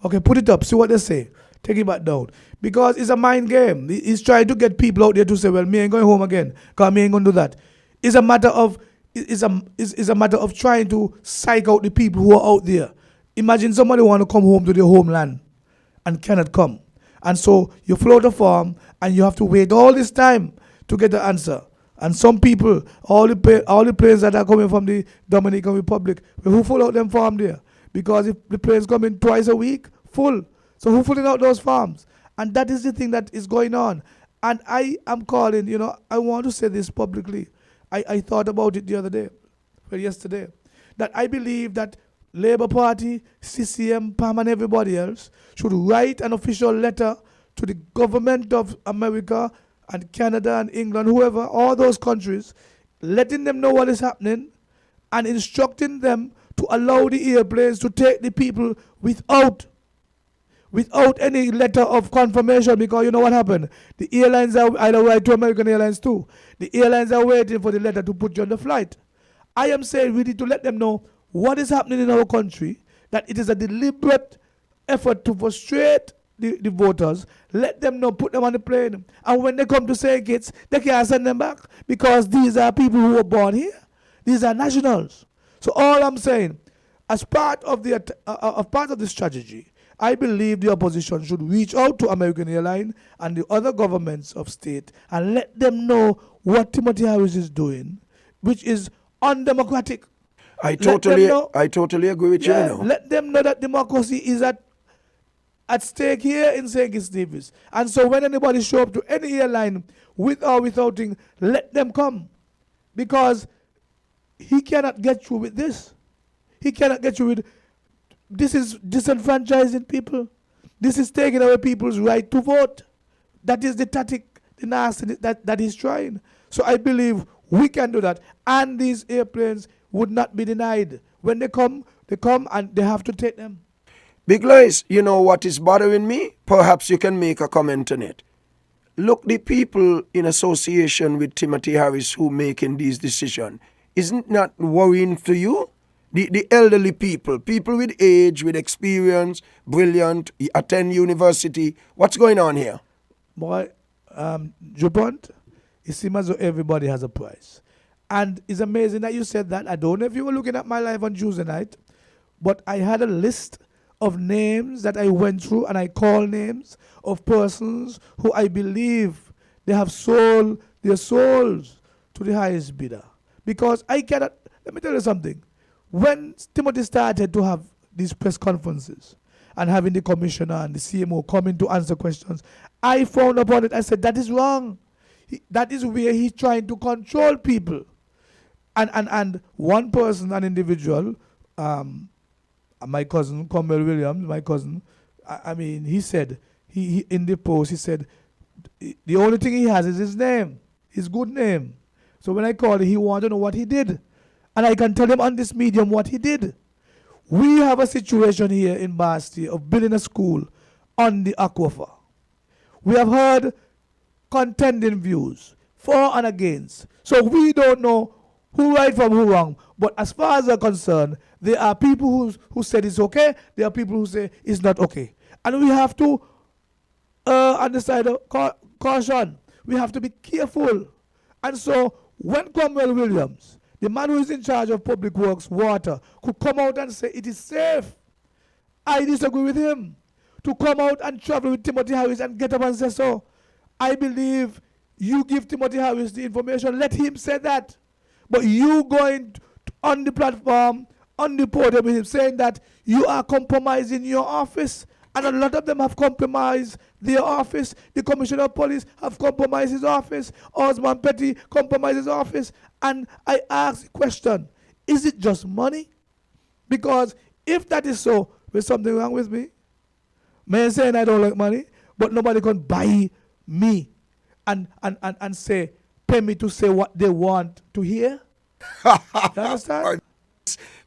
S10: Okay, put it up, see what they say. Take it back down. Because it's a mind game. He's trying to get people out there to say, well, me ain't going home again, because me ain't going to do that. It's a matter of trying to psych out the people who are out there. Imagine somebody want to come home to their homeland and cannot come. And so you float a form and you have to wait all this time to get the answer. And some people, all the planes that are coming from the Dominican Republic, who fill out them form there? Because if the planes come in twice a week, full. So who filling out those forms? And that is the thing that is going on. And I am calling, I want to say this publicly. I thought about it the other day, yesterday, that I believe that Labour Party, CCM, PAM and everybody else should write an official letter to the government of America and Canada and England, whoever, all those countries, letting them know what is happening and instructing them to allow the airplanes to take the people without any letter of confirmation, because you know what happened? The airlines are, I write to American Airlines too, the airlines are waiting for the letter to put you on the flight. I am saying we need to let them know what is happening in our country, that it is a deliberate effort to frustrate the voters. Let them know, put them on the plane. And when they come to St. Kitts, they can't send them back, because these are people who were born here. These are nationals. So all I'm saying, as part of the strategy, I believe the opposition should reach out to American Airlines and the other governments of state and let them know what Timothy Harris is doing, which is undemocratic.
S4: I totally agree with you.
S10: Let them know that democracy is at stake here in St. Kitts Nevis. And so when anybody show up to any airline with or without thing, let them come. Because he cannot get you with this. He cannot get you with, this is disenfranchising people. This is taking away people's right to vote. That is the tactic, the nasty that he's trying. So I believe we can do that. And these airplanes would not be denied. When they come, They come and they have to take them.
S4: Big Lice, you know what is bothering me? Perhaps you can make a comment on it. Look, the people in association with Timothy Harris who making these decisions, isn't that worrying for you? The elderly people with age, with experience, brilliant, attend university. What's going on here?
S10: Boy, Jupont, it seems as though everybody has a price. And it's amazing that you said that. I don't know if you were looking at my live on Tuesday night, but I had a list of names that I went through, and I call names of persons who I believe they have sold their souls to the highest bidder. Because I cannot, let me tell you something. When Timothy started to have these press conferences and having the commissioner and the CMO coming to answer questions, I found upon it, I said, that is wrong. That is where he's trying to control people. And one person, an individual, my cousin, Cromwell Williams, my cousin, I mean, he said, he in the post, he said, the only thing he has is his name, his good name. So when I called him, he wanted to know what he did. And I can tell him on this medium what he did. We have a situation here in Basti of building a school on the aquifer. We have heard contending views, for and against. So we don't know who right from who wrong. But as far as I'm concerned, there are people who said it's okay. There are people who say it's not okay. And we have to, on the side of caution, we have to be careful. And so when Cromwell Williams, the man who is in charge of public works, water, could come out and say it is safe, I disagree with him. To come out and travel with Timothy Harris and get up and say so, I believe you give Timothy Harris the information, let him say that. But you going on the platform, on the podium with him, saying that you are compromising your office. And a lot of them have compromised their office. The Commissioner of Police have compromised his office. Osman Petty compromised his office. And I ask the question, is it just money? Because if that is so, there's something wrong with me. Man saying I don't like money, but nobody can buy me and say, pay me to say what they want to hear. You understand?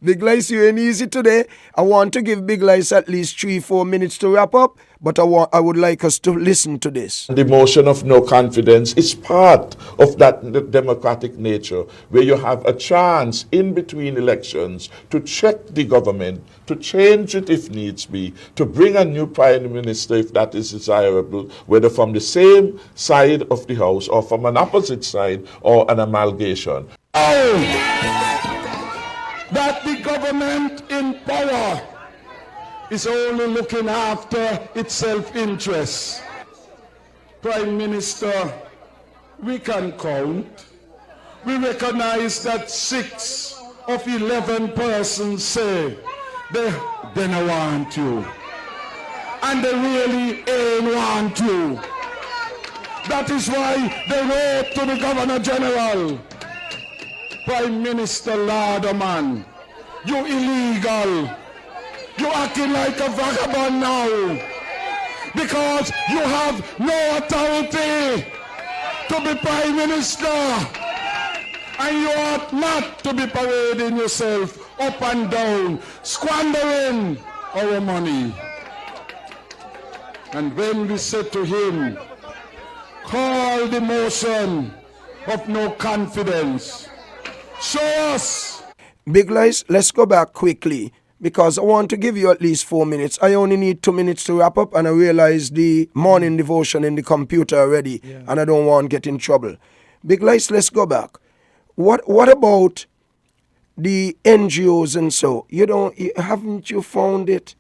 S4: Big Lice, you ain't easy today. I want to give Big Lice at least 3-4 minutes to wrap up, but I would like us to listen to this.
S9: The motion of no confidence is part of that democratic nature where you have a chance in between elections to check the government, to change it if needs be, to bring a new prime minister if that is desirable, whether from the same side of the house or from an opposite side or an amalgamation.
S13: That the government in power is only looking after its self-interest. Prime Minister, we can count. We recognize that 6 of 11 persons say they don't want you. And they really ain't want you. That is why they wrote to the Governor General, Prime Minister Larderman, you illegal. You acting like a vagabond now because you have no authority to be Prime Minister, and you ought not to be parading yourself up and down, squandering our money. And when we said to him, call the motion of no confidence, show us.
S4: Big Lice, let's go back quickly because I want to give you at least 4 minutes. I only need 2 minutes to wrap up, and I realize the morning devotion in the computer already, and I don't want to get in trouble. Big Lice, let's go back. What about the NGOs and so? Haven't you found it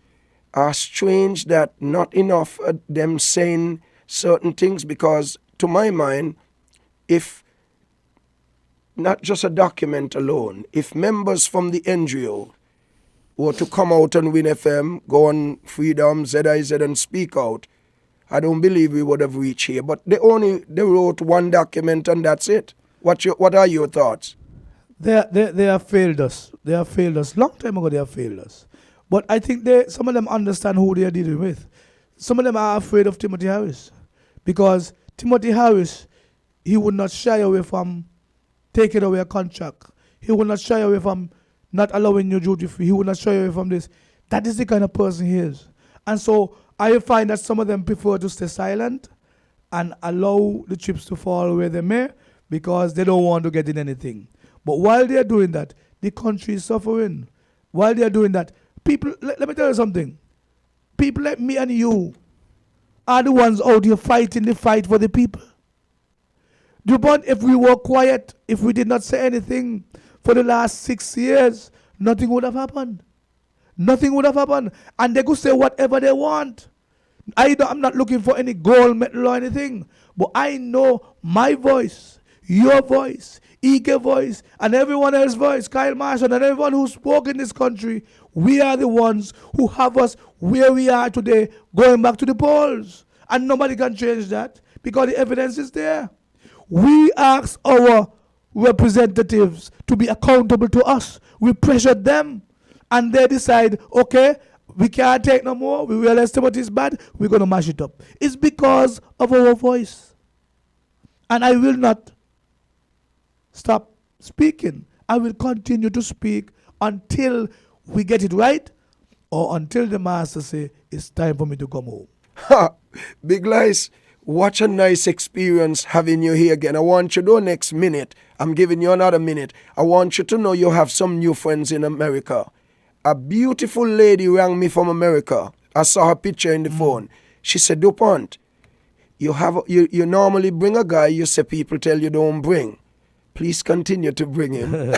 S4: strange that not enough of them saying certain things? Because to my mind, if not just a document alone, if members from the NGO were to come out on WINN FM, go on Freedom, ZIZ and speak out, I don't believe we would have reached here. But they wrote one document and that's it. What are your thoughts?
S10: They have failed us. They have failed us. Long time ago they have failed us. But I think some of them understand who they are dealing with. Some of them are afraid of Timothy Harris. Because Timothy Harris, he would not shy away from taking away a contract. He would not shy away from not allowing you duty free. He will not shy away from this. That is the kind of person he is. And so I find that some of them prefer to stay silent and allow the chips to fall where they may because they don't want to get in anything. But while they're doing that, the country is suffering. While they're doing that, people, let me tell you something. People like me and you are the ones out here fighting the fight for the people. DuPont, if we were quiet, if we did not say anything for the last 6 years, nothing would have happened. Nothing would have happened. And they could say whatever they want. I'm not looking for any gold medal or anything. But I know my voice, your voice, Ike voice, and everyone else's voice, Kyle Marshall, and everyone who spoke in this country, we are the ones who have us where we are today, going back to the polls. And nobody can change that because the evidence is there. We ask our representatives to be accountable to us. We pressured them, and they decide, okay, we can't take no more. We realize Timothy is bad. We're going to mash it up. It's because of our voice. And I will not stop speaking. I will continue to speak until we get it right or until the master say it's time for me to come home.
S4: Ha! Big Lice, what a nice experience having you here again. I want you to know next minute, I'm giving you another minute. I want you to know you have some new friends in America. A beautiful lady rang me from America. I saw her picture in the phone. She said, DuPont, you normally bring a guy you say people tell you don't bring. Please continue to bring him.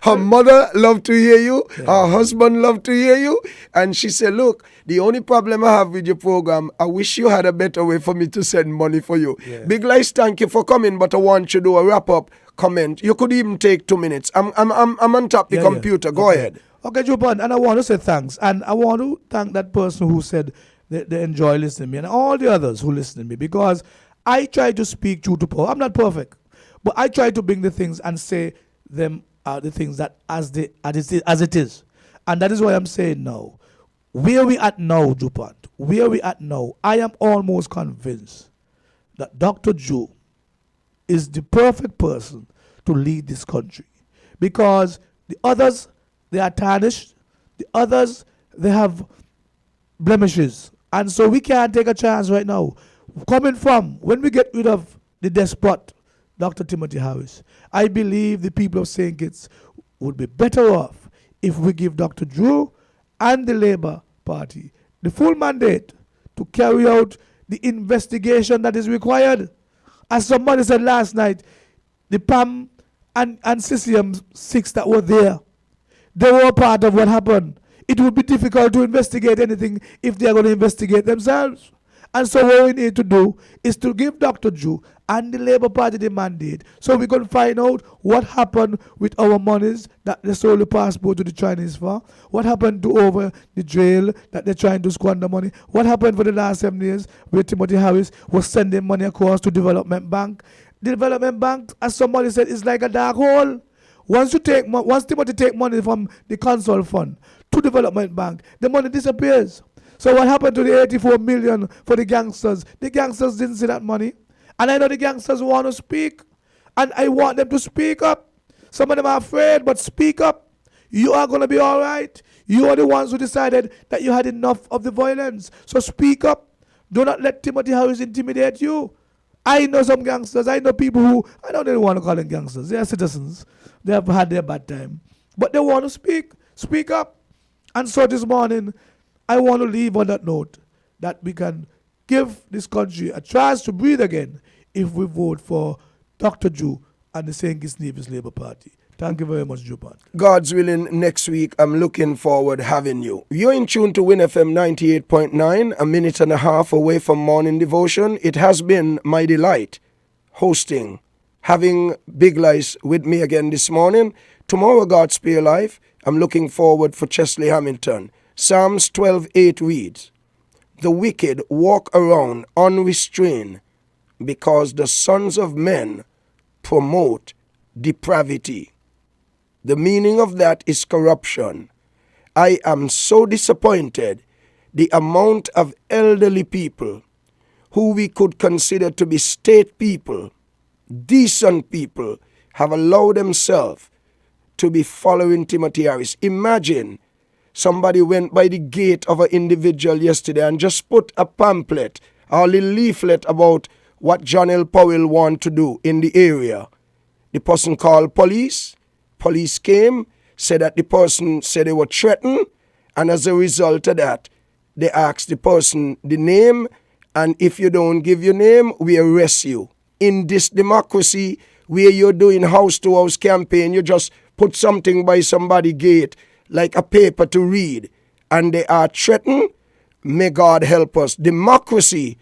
S4: Her mother loved to hear you. Yeah. Her husband loved to hear you. And she said, look, the only problem I have with your program, I wish you had a better way for me to send money for you. Yeah. Big Lice, thank you for coming, but I want you to do a wrap-up comment. You could even take 2 minutes. I'm on top of the computer. Go ahead.
S10: Okay, Jupan, and I want to say thanks. And I want to thank that person who said they enjoy listening to me and all the others who listen to me because I try to speak true to power. I'm not perfect, but I try to bring the things and say them are the things that as it is. And that is why I'm saying now. Where we at now, Jupan, where we at now, I am almost convinced that Dr. Joe is the perfect person to lead this country. Because the others, they are tarnished. The others, they have blemishes. And so we can't take a chance right now. Coming from, when we get rid of the despot, Dr. Timothy Harris, I believe the people of St. Kitts would be better off if we give Dr. Drew and the Labour Party the full mandate to carry out the investigation that is required. As somebody said last night, the PAM and CCM 6 that were there, they were part of what happened. It would be difficult to investigate anything if they are going to investigate themselves. And so what we need to do is to give Dr. Drew and the Labour Party the mandate so we can find out what happened with our monies that they sold the passport to the Chinese for, what happened to over the jail that they're trying to squander money, what happened for the last 7 years where Timothy Harris was sending money across to Development Bank. The Development Bank, as somebody said, is like a dark hole. Once Timothy take money from the Consul Fund to Development Bank, the money disappears. So what happened to the 84 million for the gangsters? The gangsters didn't see that money. And I know the gangsters want to speak. And I want them to speak up. Some of them are afraid, but speak up. You are going to be all right. You are the ones who decided that you had enough of the violence. So speak up. Do not let Timothy Harris intimidate you. I know some gangsters. I know people who, I don't even want to call them gangsters. They are citizens. They have had their bad time. But they want to speak. Speak up. And so this morning, I want to leave on that note that we can give this country a chance to breathe again if we vote for Dr. Drew and the St. Kitts Nevis Labour Party. Thank you very much, Jupan.
S4: God's willing, next week, I'm looking forward having you. You're in tune to WINN FM 98.9, a minute and a half away from morning devotion. It has been my delight hosting, having Big Lice with me again this morning. Tomorrow, God spare life. I'm looking forward for Chesley Hamilton. Psalms 12:8 reads, "The wicked walk around unrestrained because the sons of men promote depravity." The meaning of that is corruption. I am so disappointed the amount of elderly people who we could consider to be state people, decent people, have allowed themselves to be following Timothy Harris. Imagine somebody went by the gate of an individual yesterday and just put a pamphlet or a leaflet about what John L. Powell want to do in the area. The person called police. Police came, said that the person said they were threatened, and as a result of that, they asked the person the name, and if you don't give your name, we arrest you. In this democracy where you're doing house-to-house campaign, you just put something by somebody's gate, like a paper to read, and they are threatened. May God help us. Democracy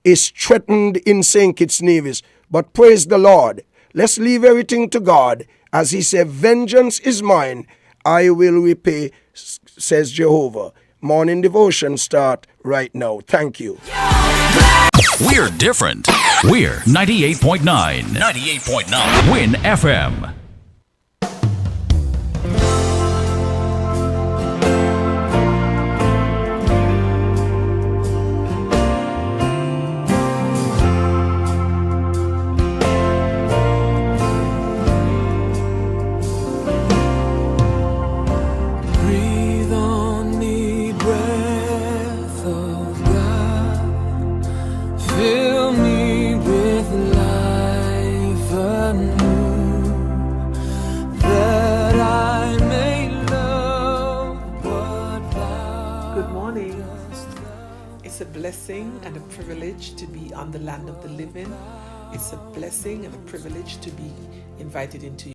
S4: is threatened in St. Kitts Nevis, but praise the Lord. Let's leave everything to God. As he said, vengeance is mine, I will repay, says Jehovah. Morning devotion start right now. Thank you.
S14: We're different. We're 98.9. 98.9. WINN FM.
S15: Blessing and a privilege to be on the land of the living. It's a blessing and a privilege to be invited into